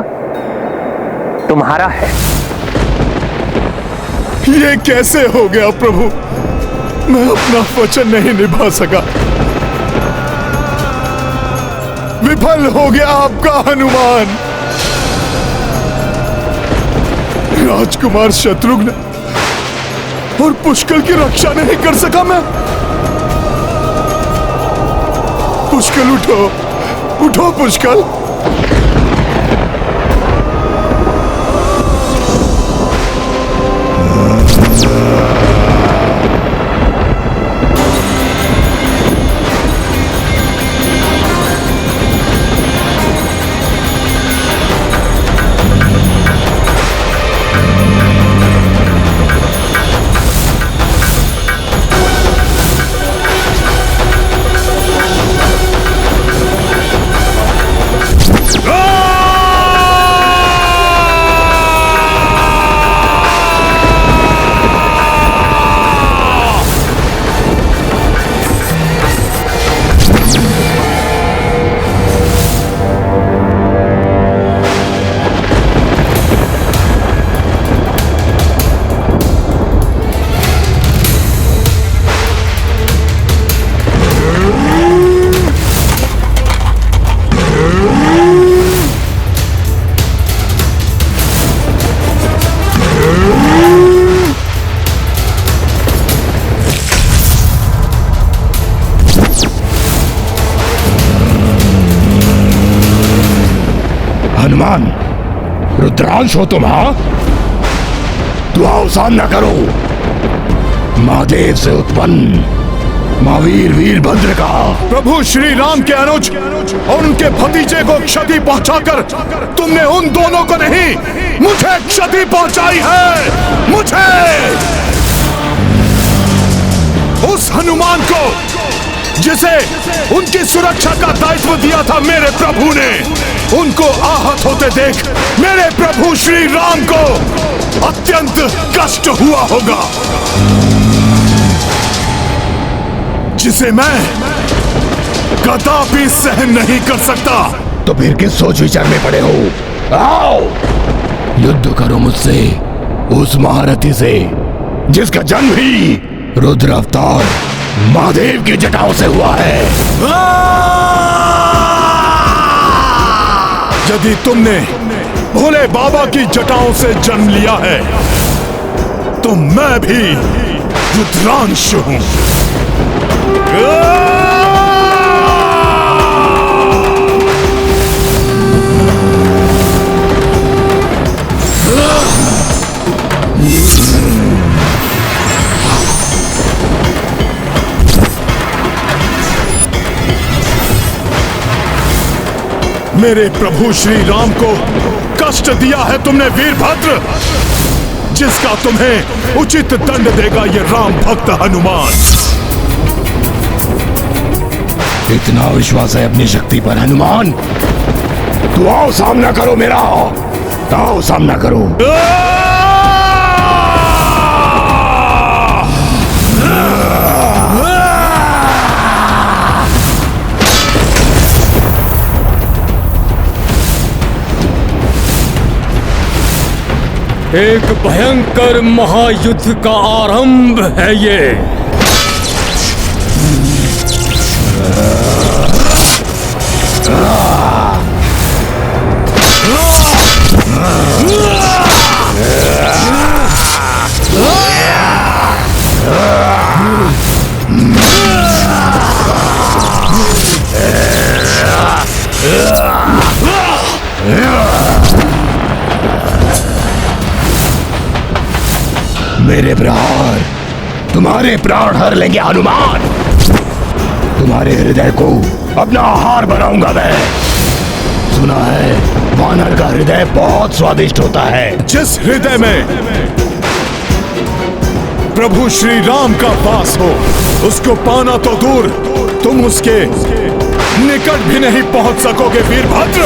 तुम्हारा है। ये कैसे हो गया प्रभु? मैं अपना वचन नहीं निभा सका। विफल हो गया आपका हनुमान। राजकुमार शत्रुघ्न और पुष्कर की रक्षा नहीं कर सका मैं। पुष्कर उठो, उठो पुष्कर। हनुमान, रुद्रांश हो तुम? हाँ, दुआ अवसान न करो। महादेव से उत्पन्न महावीर वीरभद्र का प्रभु श्री राम के अनुज और उनके भतीजे को क्षति पहुंचाकर तुमने उन दोनों को नहीं, मुझे क्षति पहुंचाई है। मुझे, उस हनुमान को जिसे उनकी सुरक्षा का दायित्व दिया था मेरे प्रभु ने, उनको आहत होते देख मेरे प्रभु श्री राम को अत्यंत कष्ट हुआ होगा, जिसे मैं कदापि सहन नहीं कर सकता। तो फिर किस सोच विचार में पड़े हो? आओ युद्ध करो मुझसे, उस महारथी से जिसका जन्म ही रुद्र अवतार महादेव की जटाओं से हुआ है। यदि तुमने भोले बाबा की जटाओं से जन्म लिया है तो मैं भी रुद्रांश हूं। मेरे प्रभु श्री राम को कष्ट दिया है तुमने वीरभद्र, जिसका तुम्हें उचित दंड देगा ये राम भक्त हनुमान। इतना विश्वास है अपनी शक्ति पर हनुमान? तो आओ सामना करो मेरा, आओ सामना करो। एक भयंकर महायुद्ध का आरंभ है ये। मेरे प्रहार तुम्हारे प्राण हर लेंगे हनुमान। तुम्हारे हृदय को अपना आहार बनाऊंगा मैं। सुना है वानर का हृदय बहुत स्वादिष्ट होता है। जिस हृदय में प्रभु श्री राम का वास हो उसको पाना तो दूर, तुम उसके निकट भी नहीं पहुंच सकोगे वीरभद्र।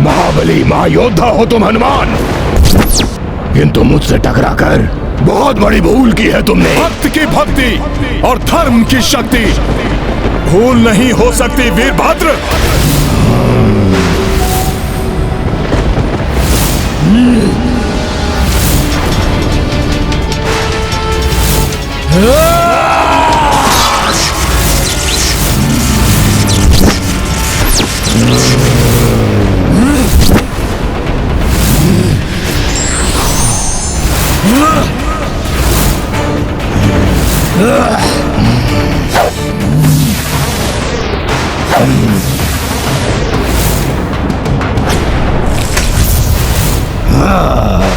महाबली महायोद्धा हो तुम हनुमान, किंतु मुझसे टकराकर बहुत बड़ी भूल की है तुमने। भक्त की भक्ति और धर्म की शक्ति भूल नहीं हो सकती वीरभद्र।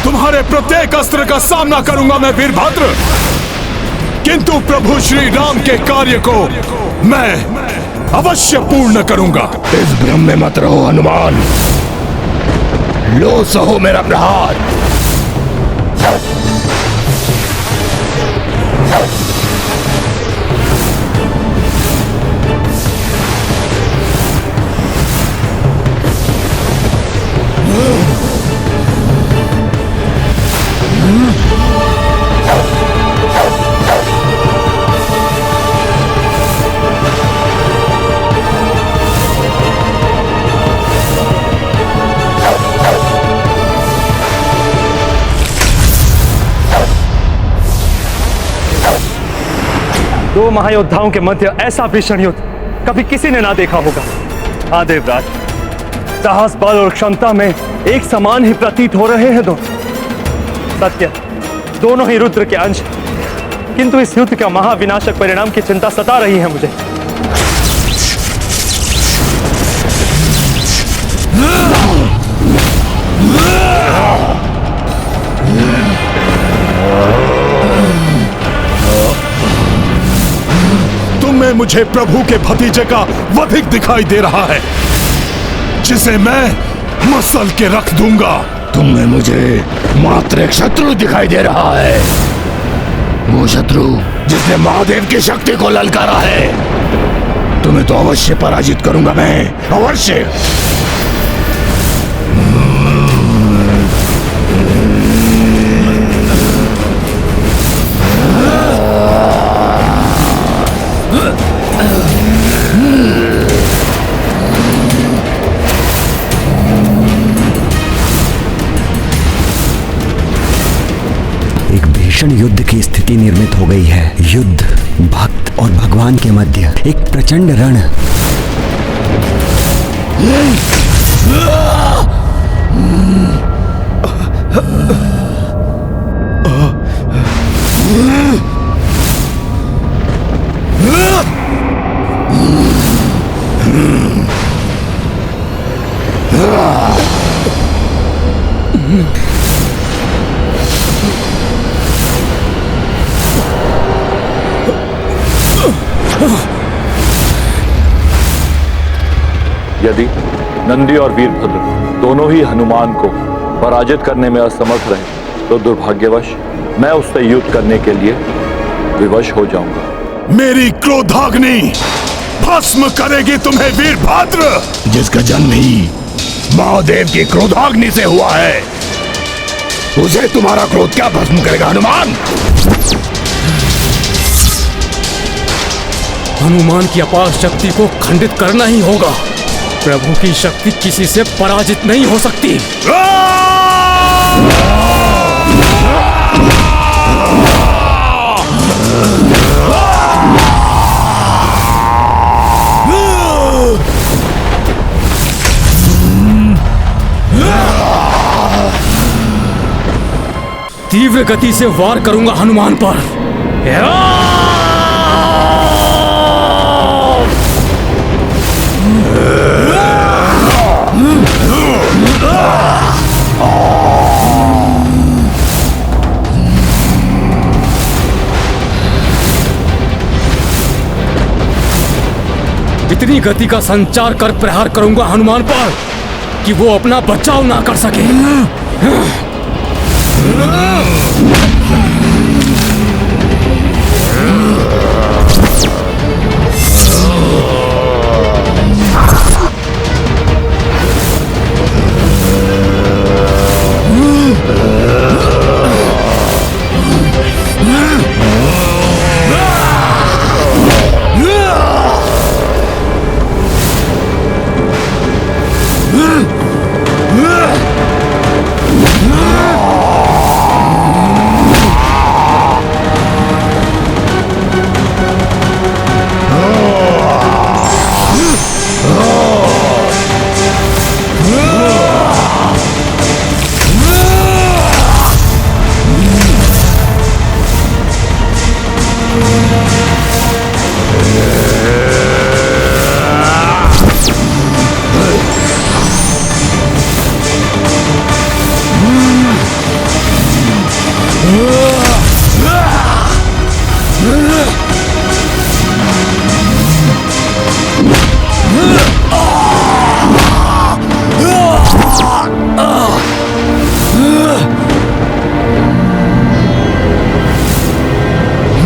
तुम्हारे प्रत्येक अस्त्र का सामना करूंगा मैं वीरभद्र, किंतु प्रभु श्री राम के कार्य को मैं अवश्य पूर्ण करूंगा। इस भ्रम में मत रहो हनुमान, लो सहो मेरा प्रहार। दो महायोद्धाओं के मध्य ऐसा भीषण युद्ध कभी किसी ने ना देखा होगा। हाँ देवराज, साहस, बल और क्षमता में एक समान ही प्रतीत हो रहे हैं दोनों। सत्य, दोनों ही रुद्र के अंश, किंतु इस युद्ध का महाविनाशक परिणाम की चिंता सता रही है मुझे। तुम्हें मुझे प्रभु के भतीजे का वधिक दिखाई दे रहा है, जिसे मैं मसल के रख दूंगा। तुम्हें मुझे मात्र एक शत्रु दिखाई दे रहा है, वो शत्रु जिसने महादेव की शक्ति को ललकारा है। तुम्हें तो अवश्य पराजित करूंगा मैं, अवश्य। एक भीषण युद्ध की स्थिति निर्मित हो गई है। युद्ध, भक्त और भगवान के मध्य एक प्रचंड रण। यदि नंदी और वीरभद्र दोनों ही हनुमान को पराजित करने में असमर्थ रहे तो दुर्भाग्यवश मैं उससे युद्ध करने के लिए विवश हो जाऊंगा। मेरी क्रोधाग्नि भस्म करेगी तुम्हें वीरभद्र, जिसका जन्म ही महादेव की क्रोधाग्नि से हुआ है, उसे तुम्हारा क्रोध क्या भस्म करेगा हनुमान? हनुमान की अपार शक्ति को खंडित करना ही होगा। प्रभु की शक्ति किसी से पराजित नहीं हो सकती। तीव्र गति से वार करूंगा हनुमान पर। इतनी गति का संचार कर प्रहार करूंगा हनुमान पर कि वो अपना बचाव ना कर सके।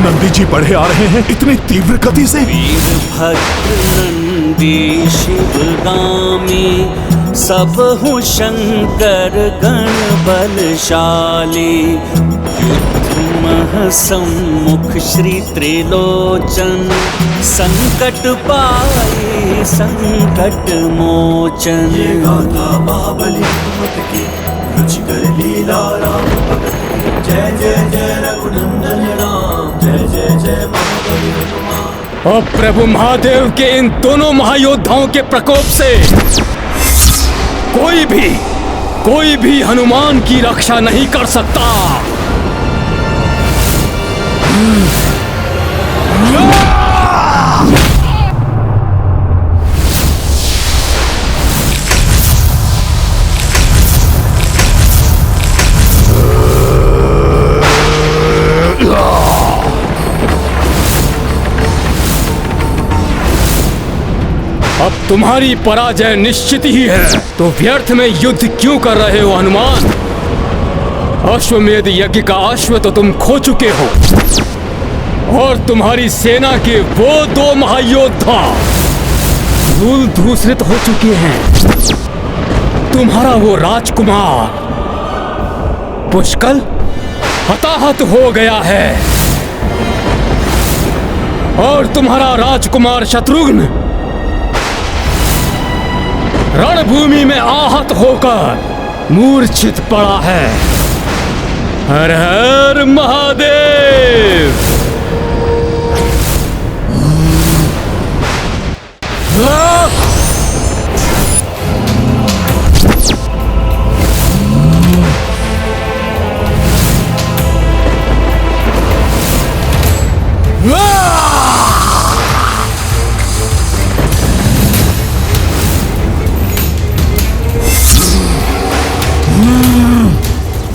नंदी जी बढ़े आ रहे हैं इतनी तीव्र गति से। वीरभद्र नंदी शिवगामी सबहु शंकर गण बलशाली। युद्ध मह सम्मुख श्री त्रिलोचन संकट पाए संकट मोचन। ये गाथा महाबली हनुमत की रुचिकर लीला राम भगत की। जय जय जय रघुनंदन राम, जय जय जय महाबली। और प्रभु महादेव के इन दोनों महायोद्धाओं के प्रकोप से कोई भी हनुमान की रक्षा नहीं कर सकता। अब तुम्हारी पराजय निश्चित ही है, तो व्यर्थ में युद्ध क्यों कर रहे हो हनुमान? अश्वमेध यज्ञ का अश्व तो तुम खो चुके हो, और तुम्हारी सेना के वो दो महायोद्धा धूल धूसरित हो चुके हैं। तुम्हारा वो राजकुमार पुष्कल हताहत हो गया है, और तुम्हारा राजकुमार शत्रुघ्न रणभूमि में आहत होकर मूर्छित पड़ा है। हर हर महादेव।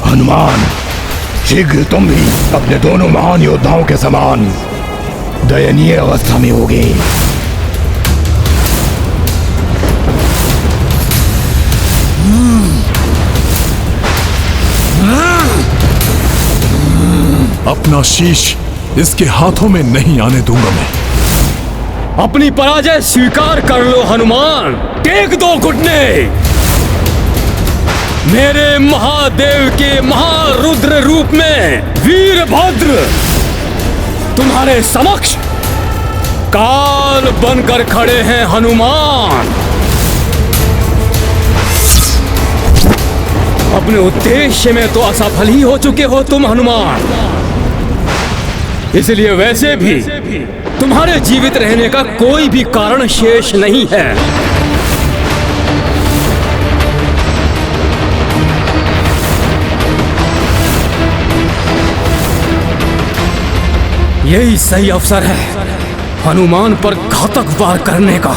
हनुमान, शीघ्र तुम भी अपने दोनों महान योद्धाओं के समान दयनीय अवस्था में होगे। अपना शीश इसके हाथों में नहीं आने दूंगा मैं। अपनी पराजय स्वीकार कर लो हनुमान, टेक दो घुटने। मेरे महादेव के महारुद्र रूप में वीरभद्र तुम्हारे समक्ष काल बनकर खड़े हैं हनुमान। अपने उद्देश्य में तो असफल ही हो चुके हो तुम हनुमान, इसलिए वैसे भी तुम्हारे जीवित रहने का कोई भी कारण शेष नहीं है। यही सही अवसर है हनुमान पर घातक वार करने का।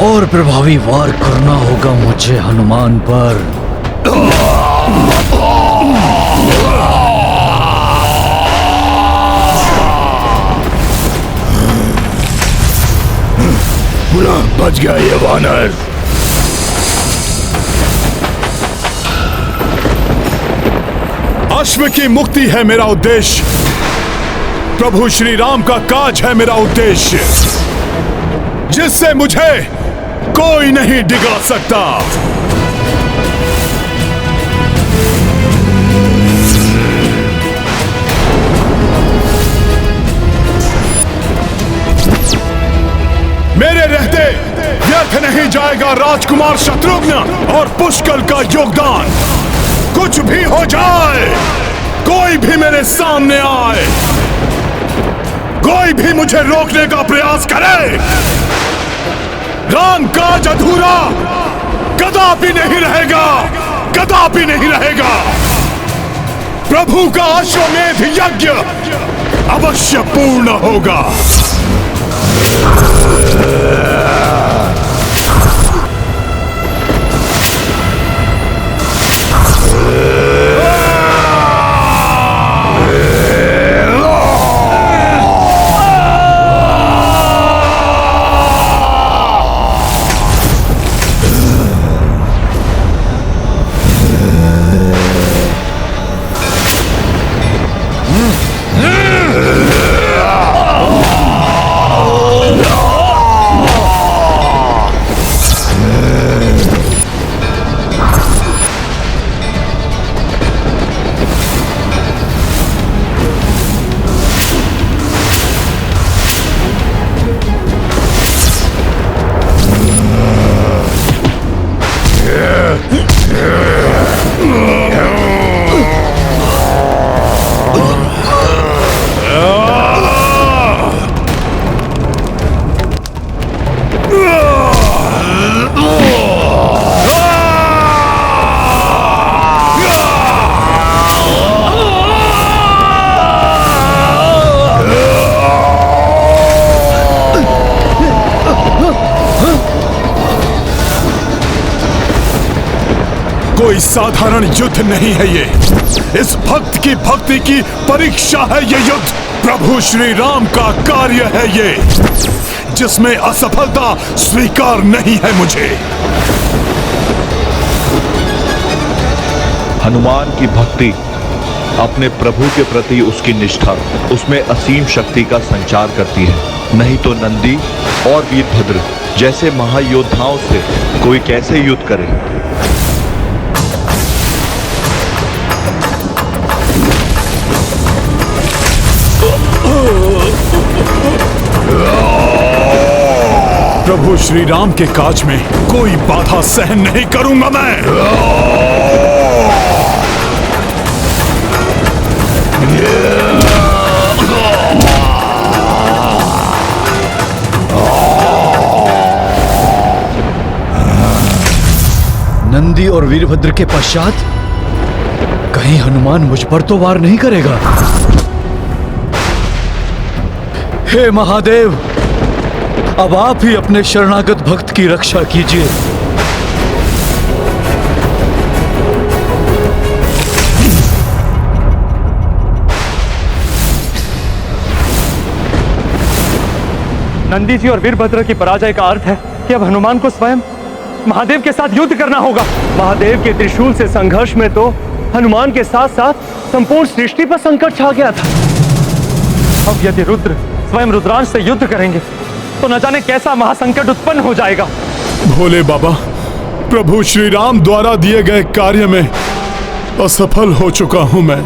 और प्रभावी वार करना होगा मुझे हनुमान पर। पुनः बच गया ये वानर। अश्व की मुक्ति है मेरा उद्देश्य, प्रभु श्री राम का काज है मेरा उद्देश्य, जिससे मुझे कोई नहीं डिगा सकता। मेरे रहते व्यर्थ नहीं जाएगा राजकुमार शत्रुघ्न और पुष्कल का योगदान। कुछ भी हो जाए, कोई भी मेरे सामने आए, कोई भी मुझे रोकने का प्रयास करे, राम काज अधूरा कदापि नहीं रहेगा, कदापि नहीं रहेगा। प्रभु का अश्वमेध यज्ञ अवश्य पूर्ण होगा। कोई साधारण युद्ध नहीं है ये। इस भक्त की भक्ति की परीक्षा है ये युद्ध। प्रभु श्री राम का कार्य है ये, जिसमें असफलता स्वीकार नहीं है मुझे। हनुमान की भक्ति अपने प्रभु के प्रति उसकी निष्ठा उसमें असीम शक्ति का संचार करती है। नहीं तो नंदी और वीरभद्र जैसे महायोद्धाओं से कोई कैसे युद्ध करे। प्रभु श्री राम के काज में कोई बाधा सहन नहीं करूंगा मैं। नंदी और वीरभद्र के पश्चात कहीं हनुमान मुझ पर तो वार नहीं करेगा। हे महादेव, अब आप ही अपने शरणागत भक्त की रक्षा कीजिए। नंदी जी और वीरभद्र की पराजय का अर्थ है कि अब हनुमान को स्वयं महादेव के साथ युद्ध करना होगा। महादेव के त्रिशूल से संघर्ष में तो हनुमान के साथ साथ संपूर्ण सृष्टि पर संकट छा गया था। अब यदि रुद्र स्वयं रुद्रांश से युद्ध करेंगे तो न जाने कैसा महासंकट उत्पन्न हो जाएगा। भोले बाबा, प्रभु श्री राम द्वारा दिए गए कार्य में असफल हो चुका हूं मैं।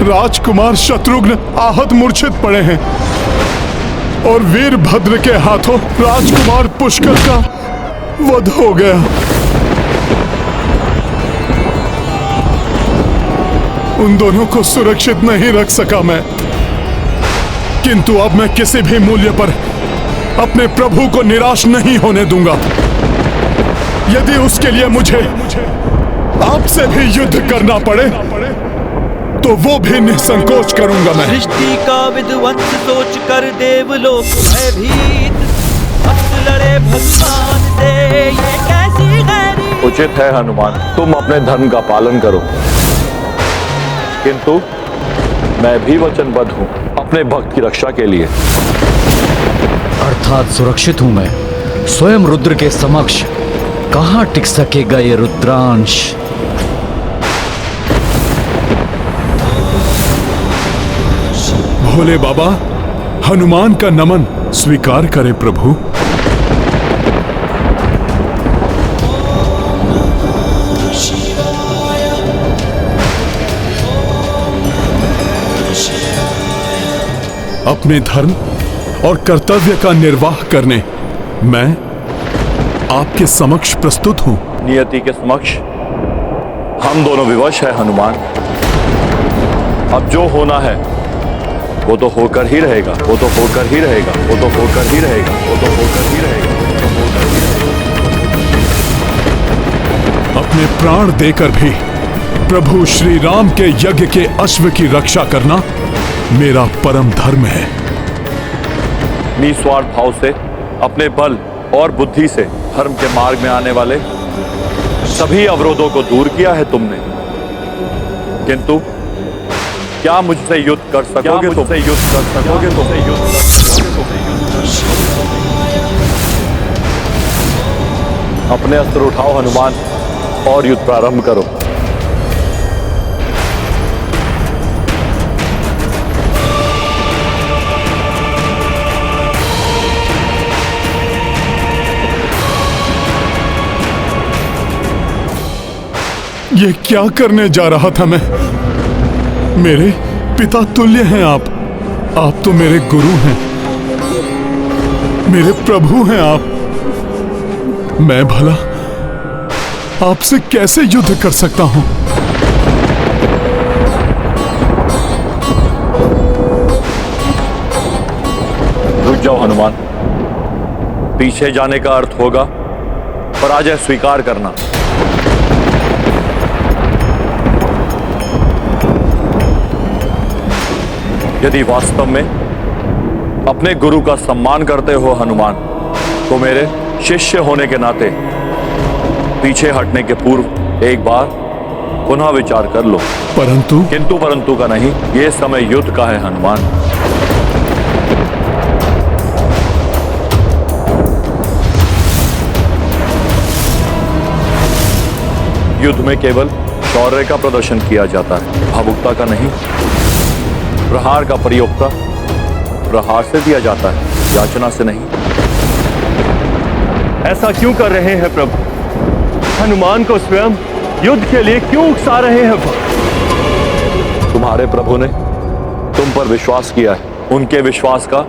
राजकुमार शत्रुघ्न आहत मूर्छित पड़े हैं और वीरभद्र के हाथों राजकुमार पुष्कर का वध हो गया। उन दोनों को सुरक्षित नहीं रख सका मैं, किंतु अब मैं किसी भी मूल्य पर अपने प्रभु को निराश नहीं होने दूंगा। यदि उसके लिए मुझे आपसे भी युद्ध करना पड़े तो वो भी निसंकोच करूंगा मैं। सृष्टि का विध्वंस सोच कर देवलोक भयभीत, भक्त लड़े भगवान से, ये कैसी गैरी। उचित है हनुमान, तुम अपने धर्म का पालन करो, किंतु मैं भी वचनबद्ध हूं अपने भक्त की रक्षा के लिए। अर्थात सुरक्षित हूं मैं। स्वयं रुद्र के समक्ष कहां टिक सकेगा ये रुद्रांश। भोले बाबा, हनुमान का नमन स्वीकार करें प्रभु। अपने धर्म और कर्तव्य का निर्वाह करने मैं आपके समक्ष प्रस्तुत हूं। नियति के समक्ष हम दोनों विवश हैं हनुमान। अब जो होना है वो तो होकर ही रहेगा, वो तो होकर ही रहेगा, वो तो होकर ही रहेगा, वो तो होकर ही रहेगा। अपने प्राण देकर भी प्रभु श्री राम के यज्ञ के अश्व की रक्षा करना मेरा परम धर्म है। निस्वार्थ भाव से अपने बल और बुद्धि से धर्म के मार्ग में आने वाले सभी अवरोधों को दूर किया है तुमने, किंतु क्या मुझसे युद्ध कर सकोगे? तुमसे युद्ध कर सकोगे? तुमसे युद्ध कर सकोगे? अपने अस्त्र उठाओ हनुमान और युद्ध प्रारंभ करो। ये क्या करने जा रहा था मैं? मेरे पिता तुल्य हैं आप तो मेरे गुरु हैं, मेरे प्रभु हैं आप। मैं भला आपसे कैसे युद्ध कर सकता हूं? रुक जाओ हनुमान। पीछे जाने का अर्थ होगा पराजय स्वीकार करना। यदि वास्तव में अपने गुरु का सम्मान करते हो हनुमान, तो मेरे शिष्य होने के नाते पीछे हटने के पूर्व एक बार पुनः विचार कर लो। परंतु किंतु परंतु का नहीं, यह समय युद्ध का है हनुमान। युद्ध में केवल शौर्य का प्रदर्शन किया जाता है, भावुकता का नहीं। प्रहार का प्रयोक्ता प्रहार से दिया जाता है, याचना से नहीं। ऐसा क्यों कर रहे हैं प्रभु? हनुमान को स्वयं युद्ध के लिए क्यों उकसा रहे हैं? तुम्हारे प्रभु ने तुम पर विश्वास किया है, उनके विश्वास का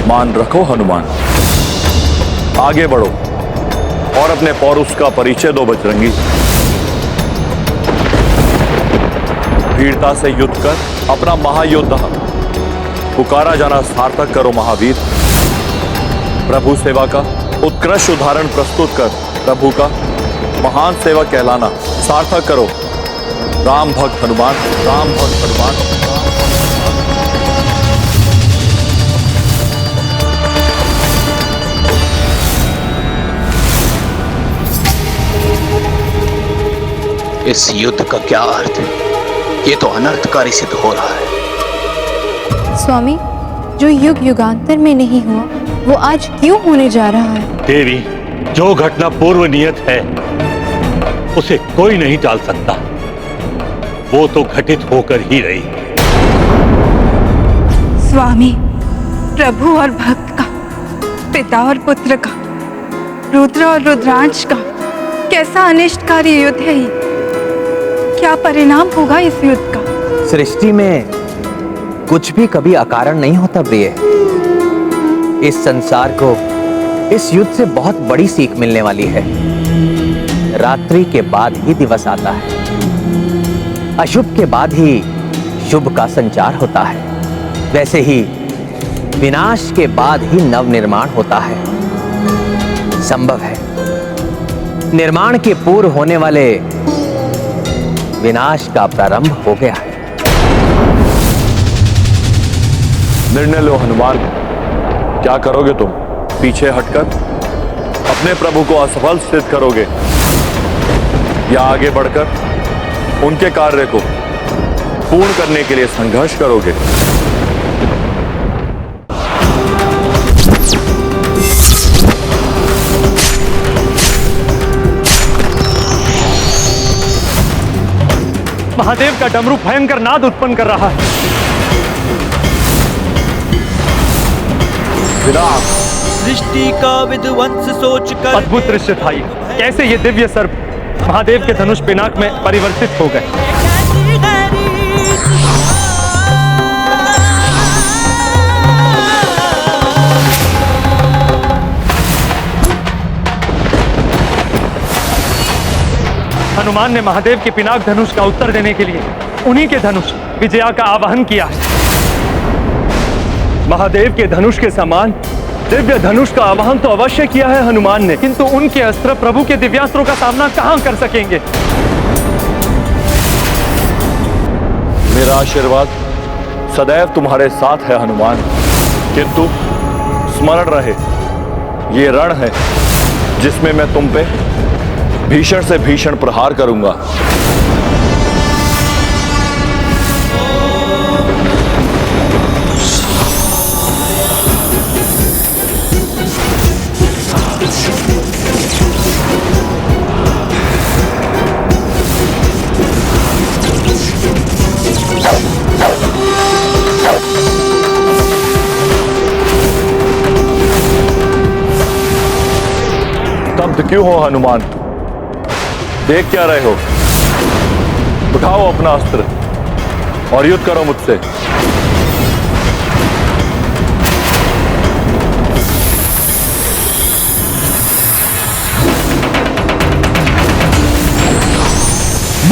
मान रखो हनुमान। आगे बढ़ो और अपने पौरुष का परिचय दो बजरंगी। वीरता से युद्ध कर अपना महायोद्धा पुकारा जाना सार्थक करो महावीर। प्रभु सेवा का उत्कृष्ट उदाहरण प्रस्तुत कर प्रभु का महान सेवक कहलाना सार्थक करो। राम भक्त हनुमान, राम भक्त हनुमान। इस युद्ध का क्या अर्थ है? ये तो अनर्थकारी सिद्ध हो रहा है। स्वामी, जो युग युगांतर में नहीं हुआ वो आज क्यों होने जा रहा है? देवी, जो घटना पूर्व नियत है उसे कोई नहीं टाल सकता। वो तो घटित होकर ही रही। स्वामी, प्रभु और भक्त का, पिता और पुत्र का, रुद्र और रुद्रांश का कैसा अनिष्टकारी युद्ध है ये। क्या परिणाम होगा इस युद्ध का? सृष्टि में कुछ भी कभी अकारण नहीं होता प्रिय। इस संसार को इस युद्ध से बहुत बड़ी सीख मिलने वाली है। रात्रि के बाद ही दिवस आता है, अशुभ के बाद ही शुभ का संचार होता है। वैसे ही विनाश के बाद ही नव निर्माण होता है। संभव है निर्माण के पूर्व होने वाले विनाश का प्रारंभ हो गया है। निर्णय लो हनुमान, क्या करोगे तुम? पीछे हटकर अपने प्रभु को असफल सिद्ध करोगे या आगे बढ़कर उनके कार्य को पूर्ण करने के लिए संघर्ष करोगे? महादेव का डमरू भयंकर नाद उत्पन्न कर रहा है। सृष्टि का विध्वंस सोच कर अद्भुत दृश्य था ये। कैसे ये दिव्य सर्प महादेव के धनुष पिनाक में परिवर्तित हो गए। हनुमान ने महादेव के पिनाक धनुष का उत्तर देने के लिए उन्हीं के धनुष विजया का आवाहन किया है। महादेव के धनुष के समान दिव्य धनुष का आवाहन तो अवश्य किया है हनुमान ने, किंतु उनके अस्त्र प्रभु के दिव्यास्त्रों का सामना कहां कर सकेंगे? मेरा आशीर्वाद सदैव तुम्हारे साथ है हनुमान, किंतु स्मरण रहे ये रण है जिसमें मैं तुम पे भीषण से भीषण प्रहार करूंगा। स्तब्ध क्यों हो हनुमान? देख क्या रहे हो? उठाओ अपना अस्त्र और युद्ध करो मुझसे।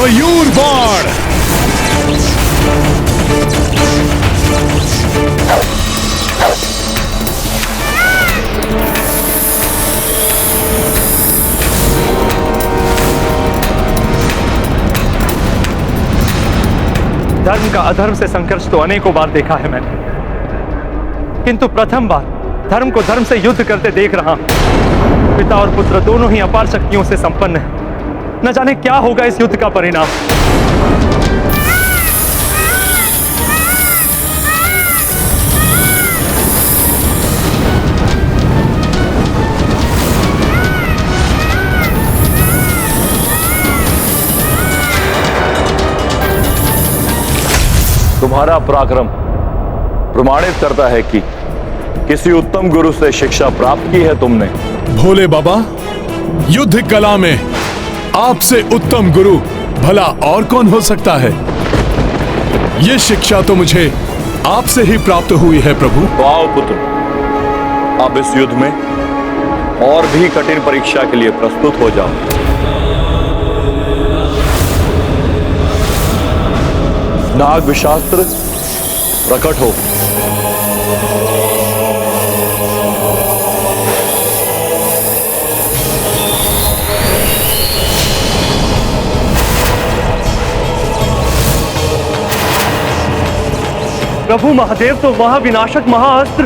मयूर बाण। धर्म का अधर्म से संघर्ष तो अनेकों बार देखा है मैंने, किंतु प्रथम बार धर्म को धर्म से युद्ध करते देख रहा हूं। पिता और पुत्र दोनों ही अपार शक्तियों से संपन्न हैं। न जाने क्या होगा इस युद्ध का परिणाम। तुम्हारा पराक्रम प्रमाणित करता है कि किसी उत्तम गुरु से शिक्षा प्राप्त की है तुमने। भोले बाबा, युद्ध कला में आपसे उत्तम गुरु भला और कौन हो सकता है? ये शिक्षा तो मुझे आपसे ही प्राप्त हुई है प्रभु। तो आओ पुत्र, अब इस युद्ध में और भी कठिन परीक्षा के लिए प्रस्तुत हो जाओ। नाग विशास्त्र प्रकट हो। प्रभु महादेव तो महाविनाशक महाअस्त्र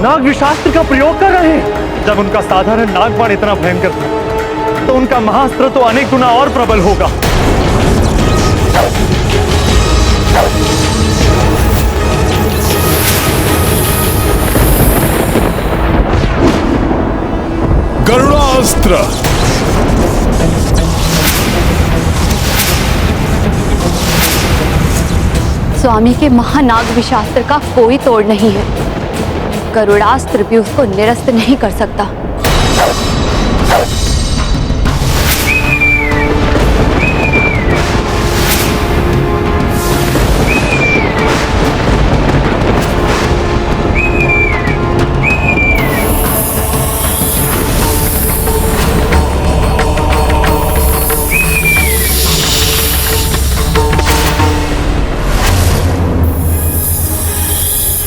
नाग विशास्त्र का प्रयोग कर रहे हैं। जब उनका साधारण नागबाण इतना भयंकर था, तो उनका महाअस्त्र तो अनेक गुना और प्रबल होगा। गरुड़ास्त्र। स्वामी के महानाग विशास्त्र का कोई तोड़ नहीं है। गरुड़ास्त्र भी उसको निरस्त नहीं कर सकता।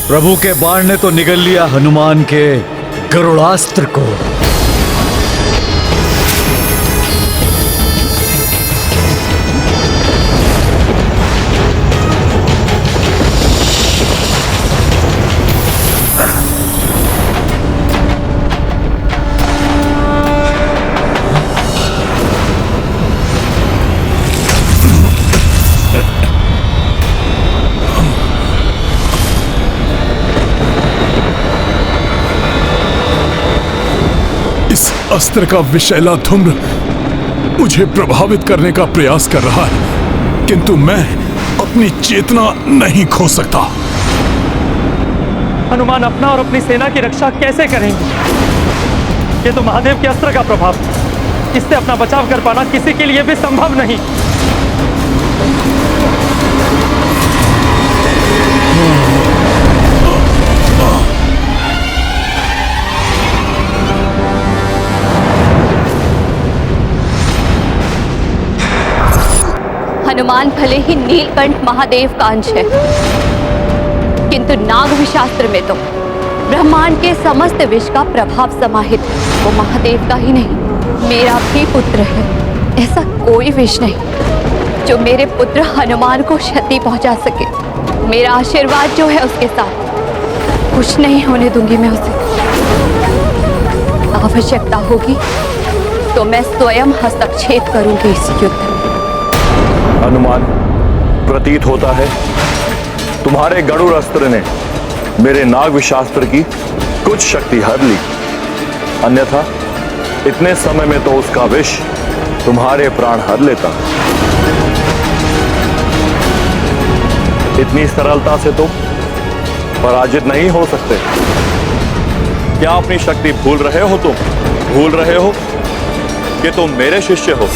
प्रभु के बाण ने तो निगल लिया हनुमान के गरुड़ास्त्र को। अस्त्र का विषैला धूम्र मुझे प्रभावित करने का प्रयास कर रहा है, किंतु मैं अपनी चेतना नहीं खो सकता। हनुमान अपना और अपनी सेना की रक्षा कैसे करेंगे? ये तो महादेव के अस्त्र का प्रभाव, इससे अपना बचाव कर पाना किसी के लिए भी संभव नहीं। हनुमान भले ही नीलकंठ महादेव का अंश है, किंतु नाग विशास्त्र में तो ब्रह्मांड के समस्त विष का प्रभाव समाहित है। वो महादेव का ही नहीं, मेरा भी पुत्र है। ऐसा कोई विष नहीं जो मेरे पुत्र हनुमान को क्षति पहुंचा सके। मेरा आशीर्वाद जो है उसके साथ, कुछ नहीं होने दूंगी मैं उसे। आवश्यकता होगी तो मैं स्वयं हस्तक्षेप करूंगी इस युद्ध में। हनुमान, प्रतीत होता है तुम्हारे गरुड़ अस्त्र ने मेरे नाग विशास्त्र की कुछ शक्ति हर ली, अन्यथा इतने समय में तो उसका विष तुम्हारे प्राण हर लेता। इतनी सरलता से तो पराजित नहीं हो सकते। क्या अपनी शक्ति भूल रहे हो? तुम भूल रहे हो कि तुम मेरे शिष्य हो?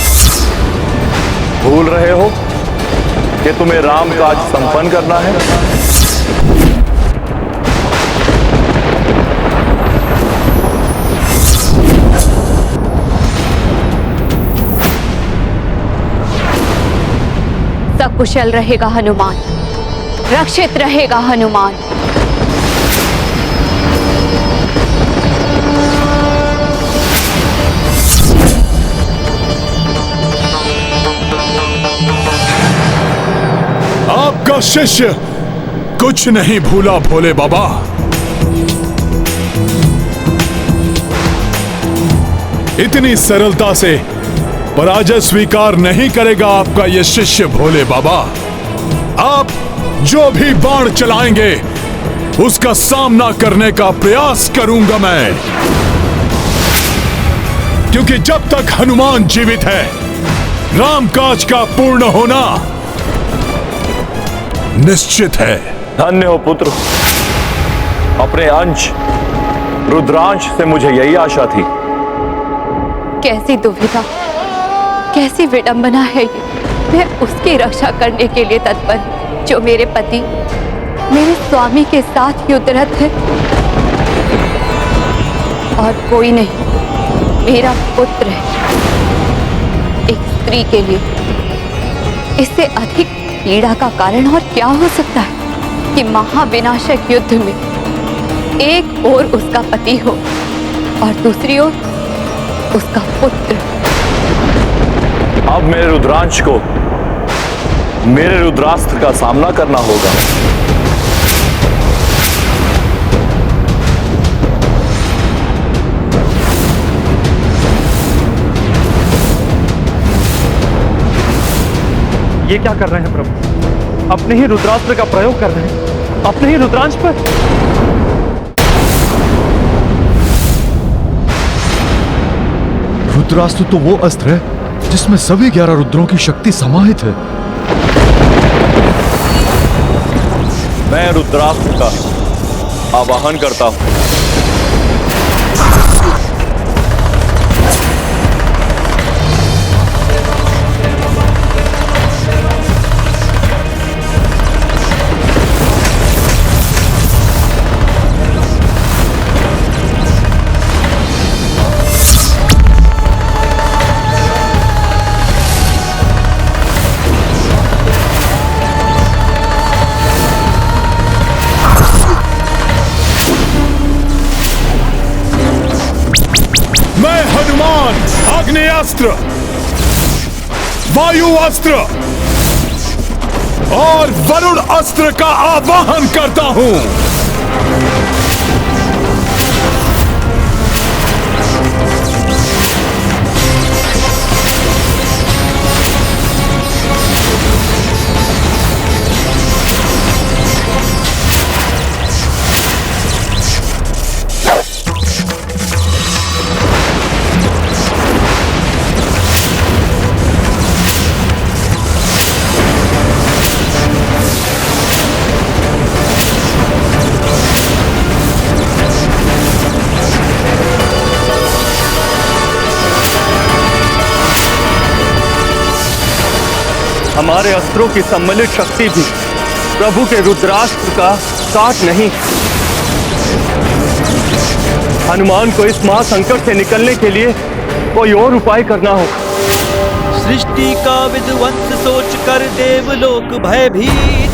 भूल रहे हो कि तुम्हें राम काज संपन्न करना है? सकुशल रहेगा हनुमान, रक्षित रहेगा हनुमान। आपका शिष्य कुछ नहीं भूला भोले बाबा। इतनी सरलता से पराजय स्वीकार नहीं करेगा आपका यह शिष्य भोले बाबा। आप जो भी बाण चलाएंगे उसका सामना करने का प्रयास करूंगा मैं, क्योंकि जब तक हनुमान जीवित है रामकाज का पूर्ण होना निश्चित है। धन्य हो पुत्र, अपने अंश रुद्रांश से मुझे यही आशा थी। कैसी दुविधा, कैसी विडंबना है ये। मैं उसकी रक्षा करने के लिए तत्पर हूं जो मेरे पति, मेरे स्वामी के साथ युद्धरत है, और कोई नहीं, मेरा पुत्र है। एक स्त्री के लिए इससे अधिक पीड़ा का कारण और क्या हो सकता है कि महाविनाशक युद्ध में एक ओर उसका पति हो और दूसरी ओर उसका पुत्र। अब मेरे रुद्रांश को मेरे रुद्रास्त्र का सामना करना होगा। ये क्या कर रहे हैं प्रभु? अपने ही रुद्रास्त्र का प्रयोग कर रहे हैं, अपने ही रुद्रांश पर। रुद्रास्त्र तो वो अस्त्र है जिसमें सभी 11 रुद्रों की शक्ति समाहित है। मैं रुद्रास्त्र का आवाहन करता हूं। अग्नि अस्त्र, वायु अस्त्र और वरुण अस्त्र का आवाहन करता हूं। हमारे अस्त्रों की सम्मिलित शक्ति भी प्रभु के रुद्रास्त्र का साथ नहीं। हनुमान को इस महासंकट से निकलने के लिए कोई और उपाय करना होगा। सृष्टि का विध्वंस सोच कर देवलोक भयभीत,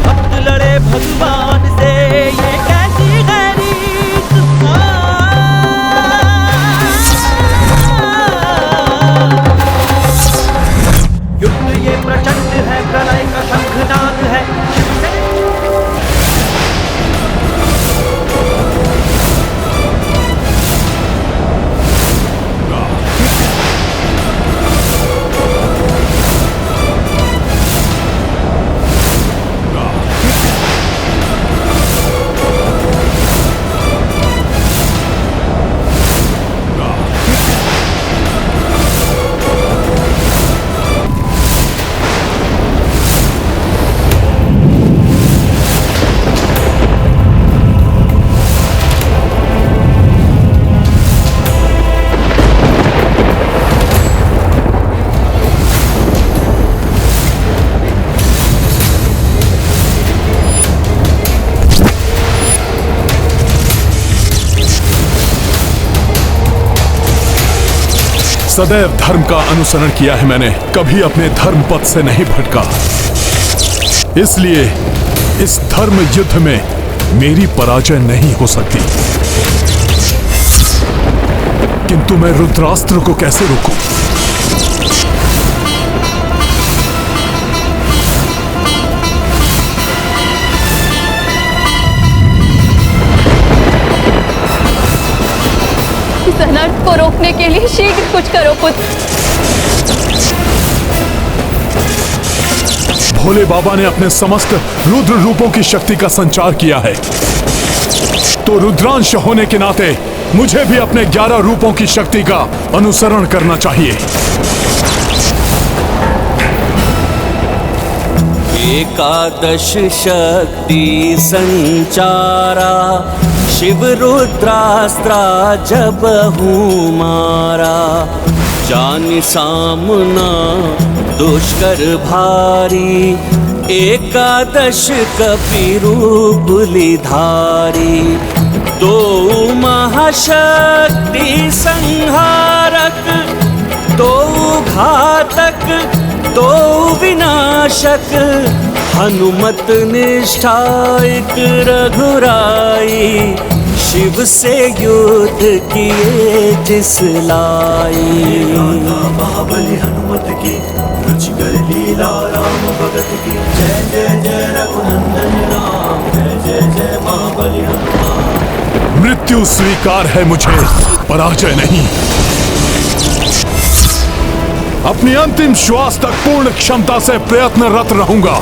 भक्त लड़े भगवान से, ये कैसी गैरीत। युद्ध ये प्रचंड है, प्रलय का शंखनाद है। सदैव धर्म का अनुसरण किया है मैंने, कभी अपने धर्म पथ से नहीं भटका। इसलिए इस धर्म युद्ध में मेरी पराजय नहीं हो सकती। किंतु मैं रुद्रास्त्र को कैसे रोकूं? इस अनर्थ को रोकने के लिए शीघ्र कुछ करो पुत्र। भोले बाबा ने अपने समस्त रुद्र रूपों की शक्ति का संचार किया है, तो रुद्रांश होने के नाते मुझे भी अपने 11 रूपों की शक्ति का अनुसरण करना चाहिए। एकादश शक्ति संचारा, शिव रुद्रास्त्रा जब हूँ मारा। जान सामना दुष्कर भारी, एकादश कपिरूप धारी। दो महाशक्ति संहारक, दो घातक दो विनाशक। हनुमत निष्ठा एक रघुराई, शिव से युद्ध किए जिस लाई। महाबली हनुमत की रुचिकर लीला राम भगत की। जय जय जय रघुनंदन राम, जय जय जय महाबली हनुमान। मृत्यु स्वीकार है मुझे, पराजय नहीं। अपनी अंतिम श्वास तक पूर्ण क्षमता से प्रयत्नरत रहूंगा।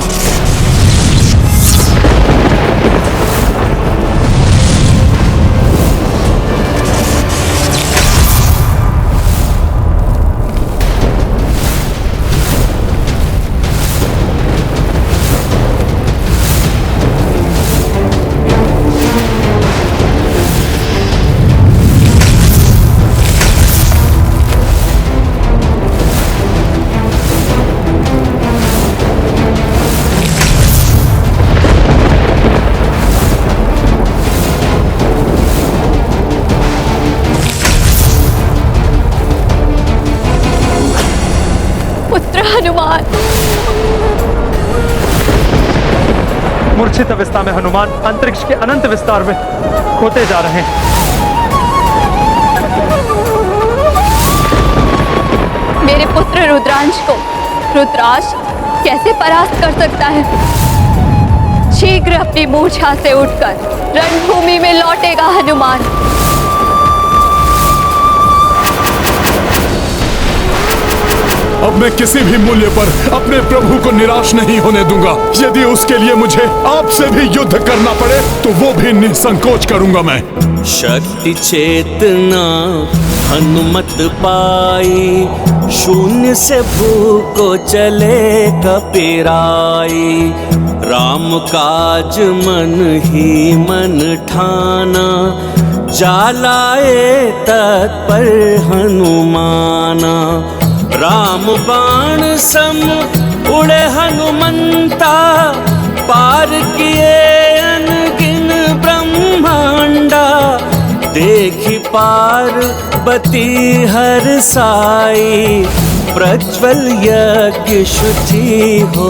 हनुमान। मूर्छित अवस्था में हनुमान अंतरिक्ष के अनंत विस्तार में खोते जा रहे हैं। मेरे पुत्र रुद्रांश को रुद्राक्ष कैसे परास्त कर सकता है? शीघ्र अपनी मूर्छा से उठकर रणभूमि में लौटेगा हनुमान। अब मैं किसी भी मूल्य पर अपने प्रभु को निराश नहीं होने दूंगा। यदि उसके लिए मुझे आपसे भी युद्ध करना पड़े तो वो भी निसंकोच करूंगा मैं। शक्ति चेतना हनुमत पाई, शून्य से भूको चले कपिराई। राम काज मन ही मन ठाना, जालाए तत्पर हनुमाना। राम बाण सम उड़े हनुमंता, पार किए अनगिन ब्रह्मांडा। देखी पार्वती हर साई, प्रज्वल यज्ञ शुचि हो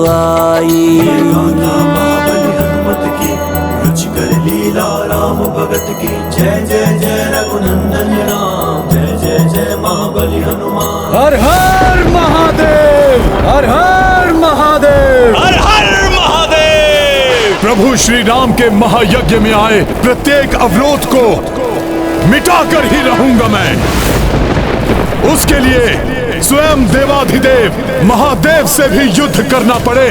आई। महाबली हनुमत की रुचिकर लीला राम भगत की। जय जय जय रघुनंदन राम, जय जय जय महाबली हनुमान। हर हर महादेव, हर हर महादेव, हर हर महादेव। प्रभु श्री राम के महायज्ञ में आए प्रत्येक अवरोध को मिटाकर ही रहूंगा मैं। उसके लिए स्वयं देवाधिदेव महादेव से भी युद्ध करना पड़े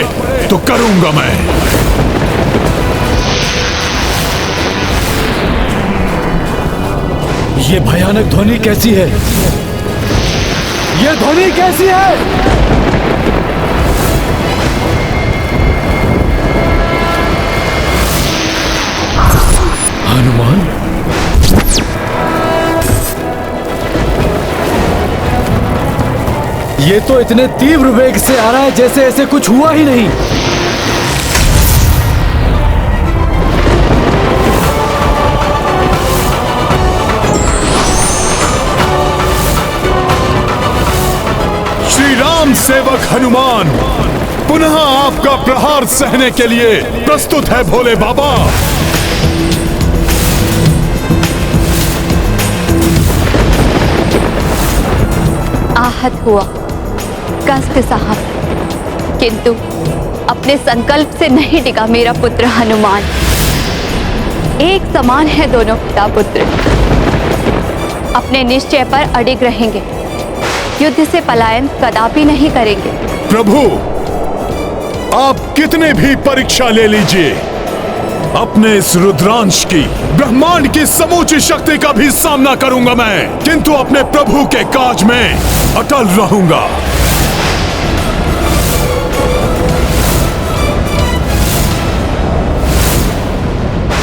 तो करूंगा मैं। ये भयानक ध्वनि कैसी है? ये ध्वनि कैसी है? हनुमान, ये तो इतने तीव्र वेग से आ रहा है जैसे ऐसे कुछ हुआ ही नहीं। राम सेवक हनुमान पुनः आपका प्रहार सहने के लिए प्रस्तुत है भोले बाबा। आहत हुआ, कष्ट सहा, किंतु अपने संकल्प से नहीं डिगा मेरा पुत्र हनुमान। एक समान है दोनों पिता पुत्र, अपने निश्चय पर अडिग रहेंगे, युद्ध से पलायन कदापि नहीं करेंगे। प्रभु, आप कितने भी परीक्षा ले लीजिए, अपने इस रुद्रांश की, ब्रह्मांड की समूची शक्ति का भी सामना करूंगा मैं, किंतु अपने प्रभु के काज में अटल रहूंगा।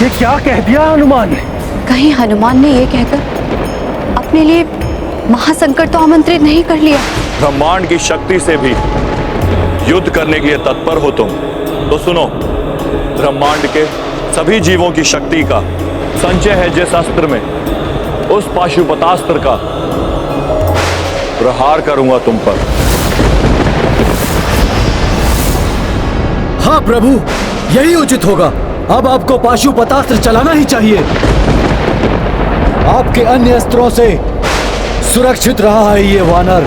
ये क्या कह दिया हनुमान ने? कहीं हनुमान ने ये कहकर अपने लिए महासंकट तो आमंत्रित नहीं कर लिया? ब्रह्मांड की शक्ति से भी युद्ध करने के लिए तत्पर हो तुम तो सुनो, ब्रह्मांड के सभी जीवों की शक्ति का संचय है जिस अस्त्र में, उस पाशुपतास्त्र का प्रहार करूंगा तुम पर। हाँ प्रभु, यही उचित होगा। अब आपको पाशुपतास्त्र चलाना ही चाहिए। आपके अन्य अस्त्रों से सुरक्षित रहा है ये वानर,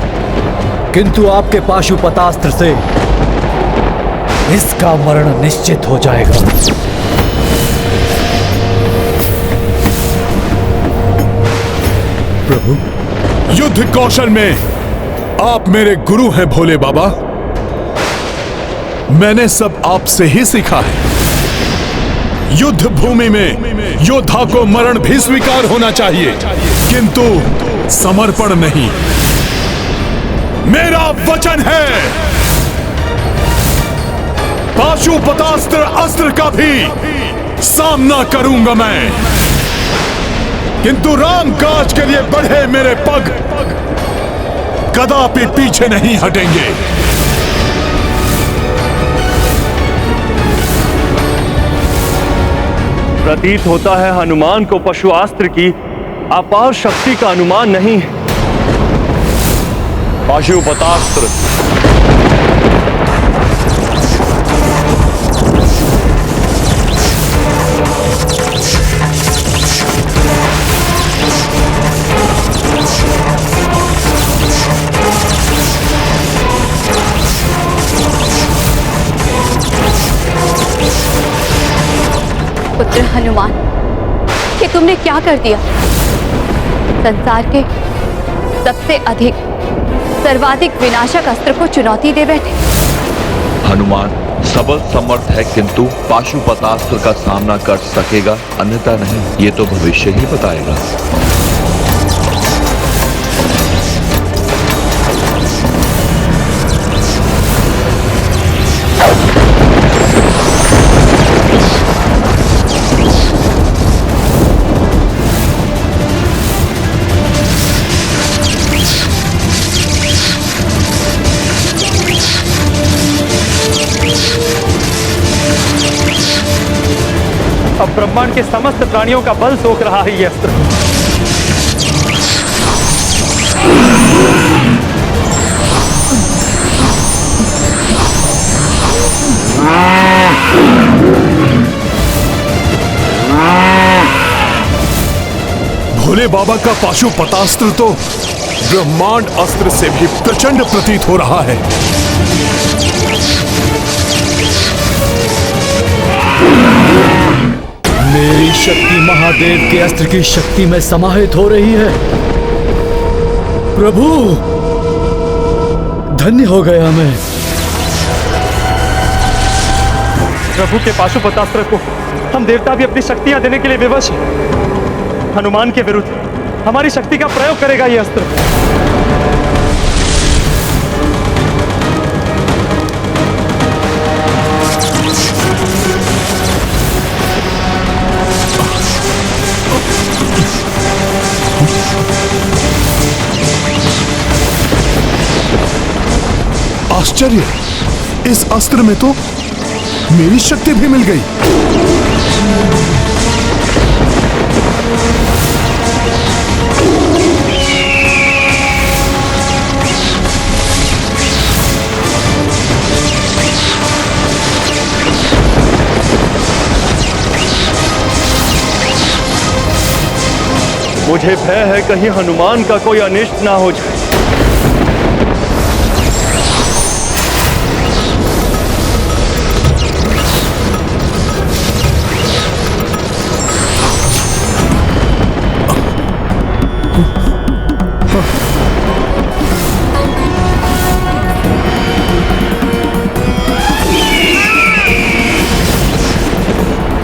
किंतु आपके पाशुपतास्त्र से इसका मरण निश्चित हो जाएगा। प्रभु, युद्ध कौशल में आप मेरे गुरु हैं भोले बाबा। मैंने सब आपसे ही सीखा है। युद्ध भूमि में योद्धा को मरण भी स्वीकार होना चाहिए, किंतु समर्पण नहीं। मेरा वचन है, पाशुपतास्त्र अस्त्र का भी सामना करूंगा मैं, किंतु राम काज के लिए बढ़े मेरे पग कदापि पीछे नहीं हटेंगे। प्रतीत होता है हनुमान को पशुआस्त्र की अपार शक्ति का अनुमान नहीं है। पाशुपतास्त्र पुत्र हनुमान, कि तुमने क्या कर दिया? संसार के सबसे अधिक, सर्वाधिक विनाशक अस्त्र को चुनौती दे बैठे। हनुमान सबल समर्थ है, किंतु पाशुपतास्त्र का सामना कर सकेगा अन्यथा नहीं, ये तो भविष्य ही बताएगा। अब ब्रह्मांड के समस्त प्राणियों का बल सोख रहा है ये अस्त्र। भोले बाबा का पाशुपतास्त्र तो ब्रह्मांड अस्त्र से भी प्रचंड प्रतीत हो रहा है। मेरी शक्ति महादेव के अस्त्र की शक्ति में समाहित हो रही है। प्रभु, धन्य हो गया मैं। प्रभु के पाशुपतास्त्र को हम देवता भी अपनी शक्तियां देने के लिए विवश हैं। हनुमान के विरुद्ध हमारी शक्ति का प्रयोग करेगा ये अस्त्र। आश्चर्य, इस अस्त्र में तो मेरी शक्ति भी मिल गई। मुझे भय है कहीं हनुमान का कोई अनिष्ट ना हो जाए।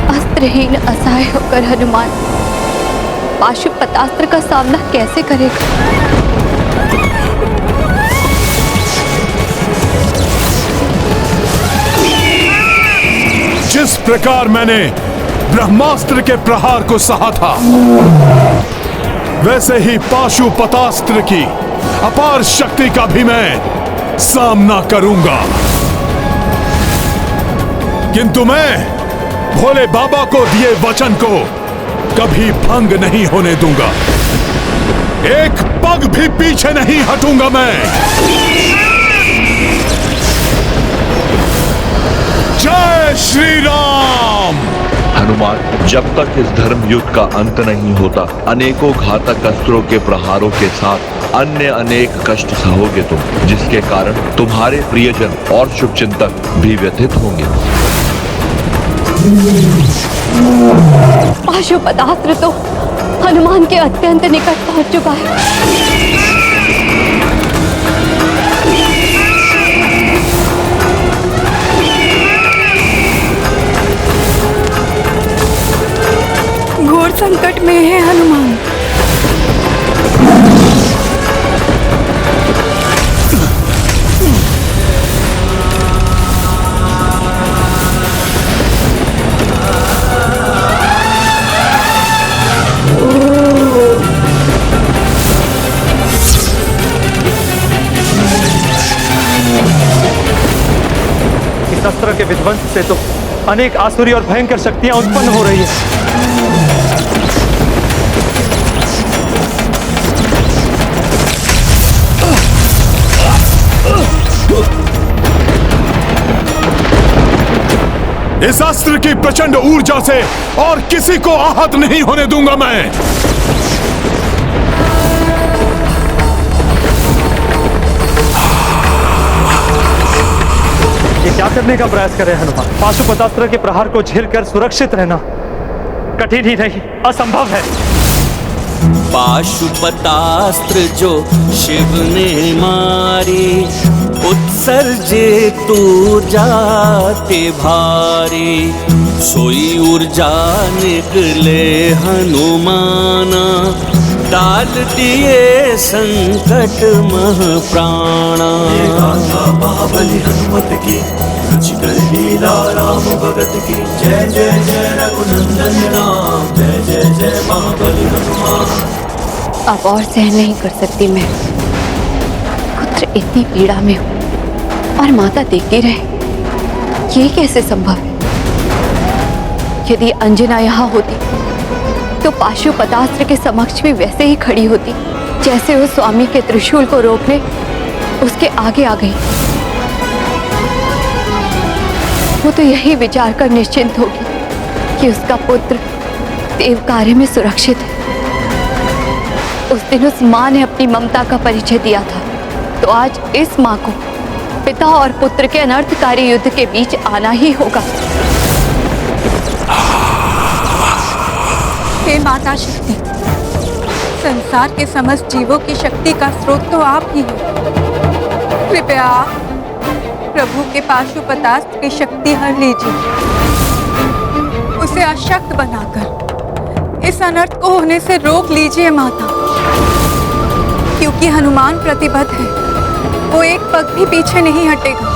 अस्त्रहीन असहाय होकर हनुमान पाशुपतास्त्र का सामना कैसे करेगा? जिस प्रकार मैंने ब्रह्मास्त्र के प्रहार को सहा था, वैसे ही पाशुपतास्त्र की अपार शक्ति का भी मैं सामना करूंगा। किंतु मैं भोले बाबा को दिए वचन को कभी भंग नहीं होने दूंगा। एक पग भी पीछे नहीं हटूंगा मैं। जय श्री राम। हनुमान, जब तक इस धर्म युद्ध का अंत नहीं होता, अनेकों घातक अस्त्रों के प्रहारों के साथ अन्य अनेक कष्ट सहोगे तुम, जिसके कारण तुम्हारे प्रियजन और शुभचिंतक भी व्यथित होंगे। पाशुपतास्त्र तो हनुमान के अत्यंत निकट पहुंच चुका है। घोर संकट में है हनुमान। शस्त्र के विध्वंस से तो अनेक आसुरी और भयंकर शक्तियां उत्पन्न हो रही है। इस अस्त्र की प्रचंड ऊर्जा से और किसी को आहत नहीं होने दूंगा मैं। ये क्या करने का प्रयास कर रहे हैं हनुमान? पाशुपतास्त्र के प्रहार को झेलकर सुरक्षित रहना कठिन ही नहीं, असंभव है। पाशुपतास्त्र जो शिव ने मारी, उत्सर्जे तू जाते भारी। सोई ऊर्जा निकले हनुमाना, डाल दिए संकट मह प्राणा। महाबली हनुमत की रुचि कर लीला राम भगत की। जय जय जय रघुनंदन राम, जय जय जय महाबली हनुमान। अब और सहन नहीं कर सकती मैं। पुत्र इतनी पीड़ा में हूँ और माता देखती रहे, ये कैसे संभव है? यदि अंजना यहाँ होती तो पाशुपतास्त्र के समक्ष भी वैसे ही खड़ी होती, जैसे वो स्वामी के त्रिशूल को रोकने उसके आगे आ गई। वो तो यही विचार कर निश्चिंत होगी कि उसका पुत्र देव कार्य में सुरक्षित है। उस दिन उस माँ ने अपनी ममता का परिचय दिया था, तो आज इस माँ को पिता और पुत्र के अनर्थकारी युद्ध के बीच आना ही होगा। हे माता शक्ति, संसार के समस्त जीवों की शक्ति का स्रोत तो आप ही हो। कृपया आप प्रभु के पाशुपतास्त्र की शक्ति हर लीजिए, उसे अशक्त बनाकर इस अनर्थ को होने से रोक लीजिए माता। क्योंकि हनुमान प्रतिबद्ध है, वो एक पग भी पीछे नहीं हटेगा।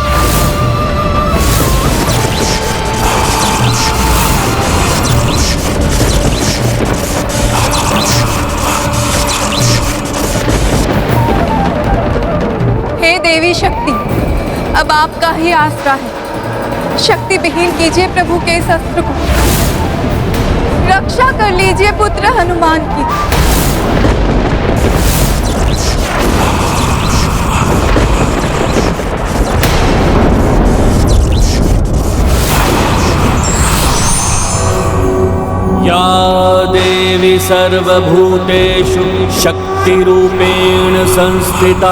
हे देवी शक्ति, अब आपका ही आसरा है। शक्ति विहीन कीजिए प्रभु के इस अस्त्र को। रक्षा कर लीजिए पुत्र हनुमान की। या देवी सर्वभूतेषु शक्तिरूपेण संस्थिता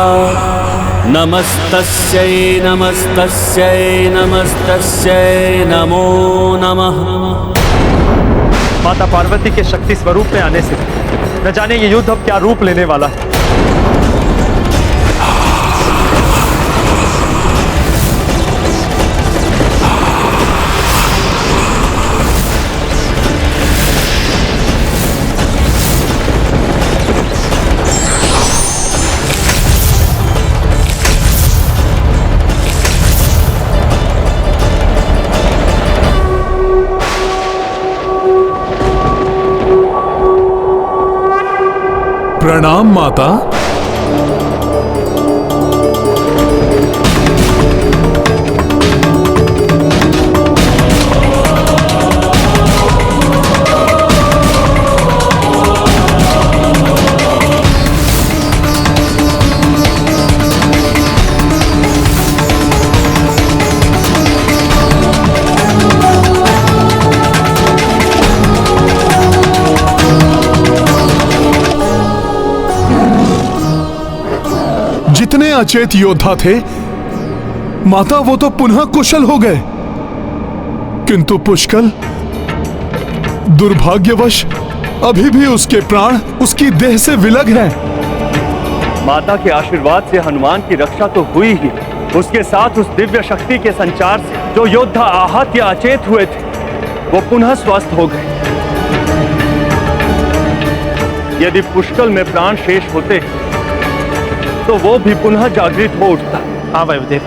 नमस्तस्यै नमस्तस्यै नमस्तस्यै नमो नमः। माता पार्वती के शक्ति स्वरूप में आने से न जाने ये युद्ध अब क्या रूप लेने वाला है। प्रणाम माता। जितने अचेत योद्धा थे माता वो तो पुनः कुशल हो गए, किंतु पुष्कल दुर्भाग्यवश अभी भी उसके प्राण उसकी देह से विलग हैं। माता के आशीर्वाद से हनुमान की रक्षा तो हुई ही, उसके साथ उस दिव्य शक्ति के संचार से जो योद्धा आहत या अचेत हुए थे वो पुनः स्वस्थ हो गए। यदि पुष्कल में प्राण शेष होते तो वो भी पुनः जागृत हो उठता। हाँ वायुदेव,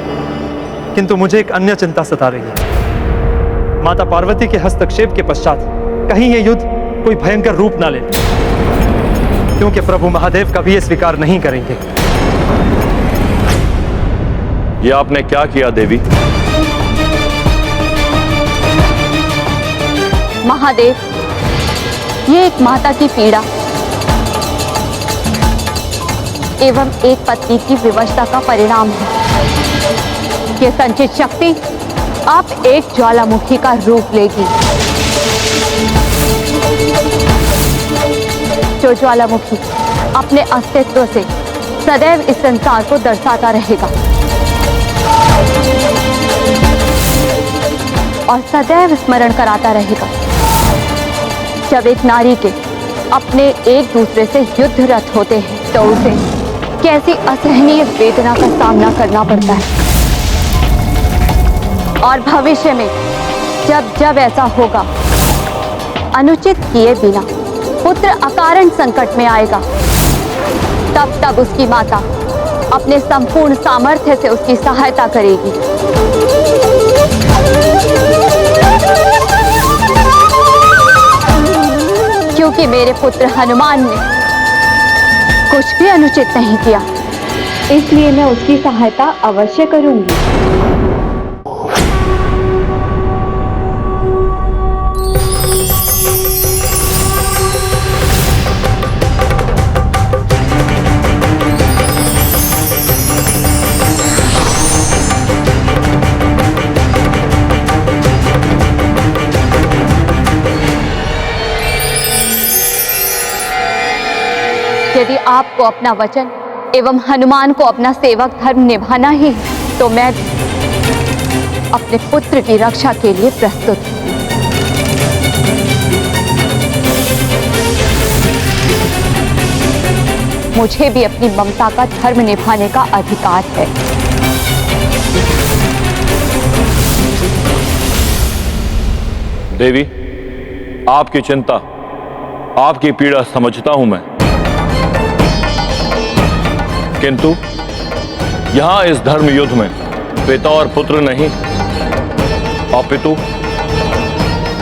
किंतु मुझे एक अन्य चिंता सता रही है। माता पार्वती के हस्तक्षेप के पश्चात कहीं ये युद्ध कोई भयंकर रूप ना ले, क्योंकि प्रभु महादेव कभी ये स्वीकार नहीं करेंगे। ये आपने क्या किया देवी? महादेव, ये एक माता की पीड़ा एवं एक पत्नी की विवशता का परिणाम है। ये संचित शक्ति आप एक ज्वालामुखी का रूप लेगी, जो ज्वालामुखी अपने अस्तित्व से सदैव इस संसार को दर्शाता रहेगा और सदैव स्मरण कराता रहेगा जब एक नारी के अपने एक दूसरे से युद्धरत होते हैं तो उसे कैसी असहनीय वेदना का सामना करना पड़ता है। और भविष्य में जब जब ऐसा होगा, अनुचित किए बिना पुत्र अकारण संकट में आएगा, तब तब उसकी माता अपने संपूर्ण सामर्थ्य से उसकी सहायता करेगी। क्योंकि मेरे पुत्र हनुमान ने कुछ भी अनुचित नहीं किया, इसलिए मैं उसकी सहायता अवश्य करूंगी। यदि आपको अपना वचन एवं हनुमान को अपना सेवक धर्म निभाना ही है तो मैं अपने पुत्र की रक्षा के लिए प्रस्तुत हूं। मुझे भी अपनी ममता का धर्म निभाने का अधिकार है। देवी, आपकी चिंता, आपकी पीड़ा समझता हूं मैं, किंतु यहां इस धर्म युद्ध में पिता और पुत्र नहीं, अपितु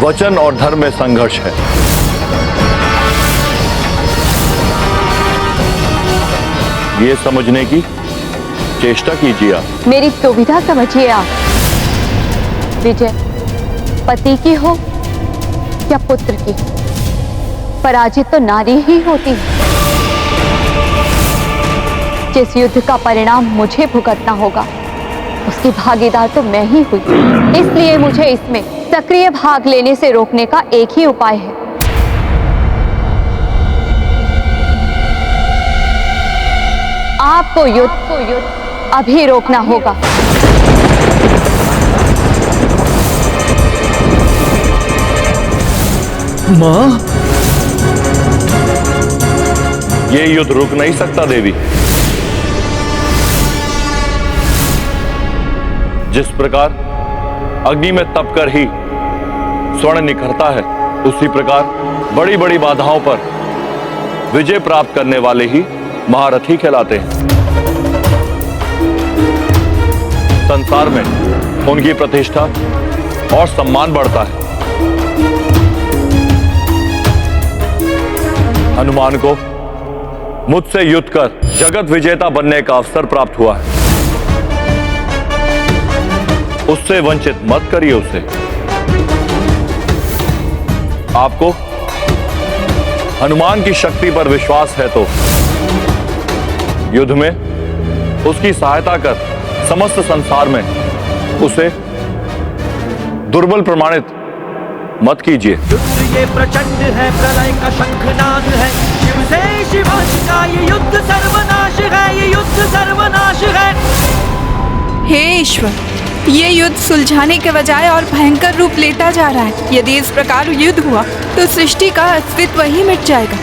वचन और धर्म में संघर्ष है। ये समझने की चेष्टा कीजिए आप। मेरी दुविधा समझिए आप। विजय पति की हो या पुत्र की, पराजित तो नारी ही होती है। जिस युद्ध का परिणाम मुझे भुगतना होगा उसकी भागीदार तो मैं ही हुई, इसलिए मुझे इसमें सक्रिय भाग लेने से रोकने का एक ही उपाय है। आपको युद्ध अभी रोकना होगा। माँ, ये युद्ध रुक नहीं सकता देवी। जिस प्रकार अग्नि में तप कर ही स्वर्ण निखरता है, उसी प्रकार बड़ी बड़ी बाधाओं पर विजय प्राप्त करने वाले ही महारथी कहलाते हैं। संसार में उनकी प्रतिष्ठा और सम्मान बढ़ता है। हनुमान को मुझसे युद्ध कर जगत विजेता बनने का अवसर प्राप्त हुआ है। उससे वंचित मत करिए उसे। आपको हनुमान की शक्ति पर विश्वास है तो युद्ध में उसकी सहायता कर समस्त संसार में उसे दुर्बल प्रमाणित मत कीजिए। युद्ध ये प्रचंड है, प्रलय का शंखनाद है, शिव से शिवांश का ये युद्ध सर्वनाश है, ये युद्ध सर्वनाश है। हे ईश्वर, ये युद्ध सुलझाने के बजाय और भयंकर रूप लेता जा रहा है। यदि इस प्रकार युद्ध हुआ तो सृष्टि का अस्तित्व ही मिट जाएगा।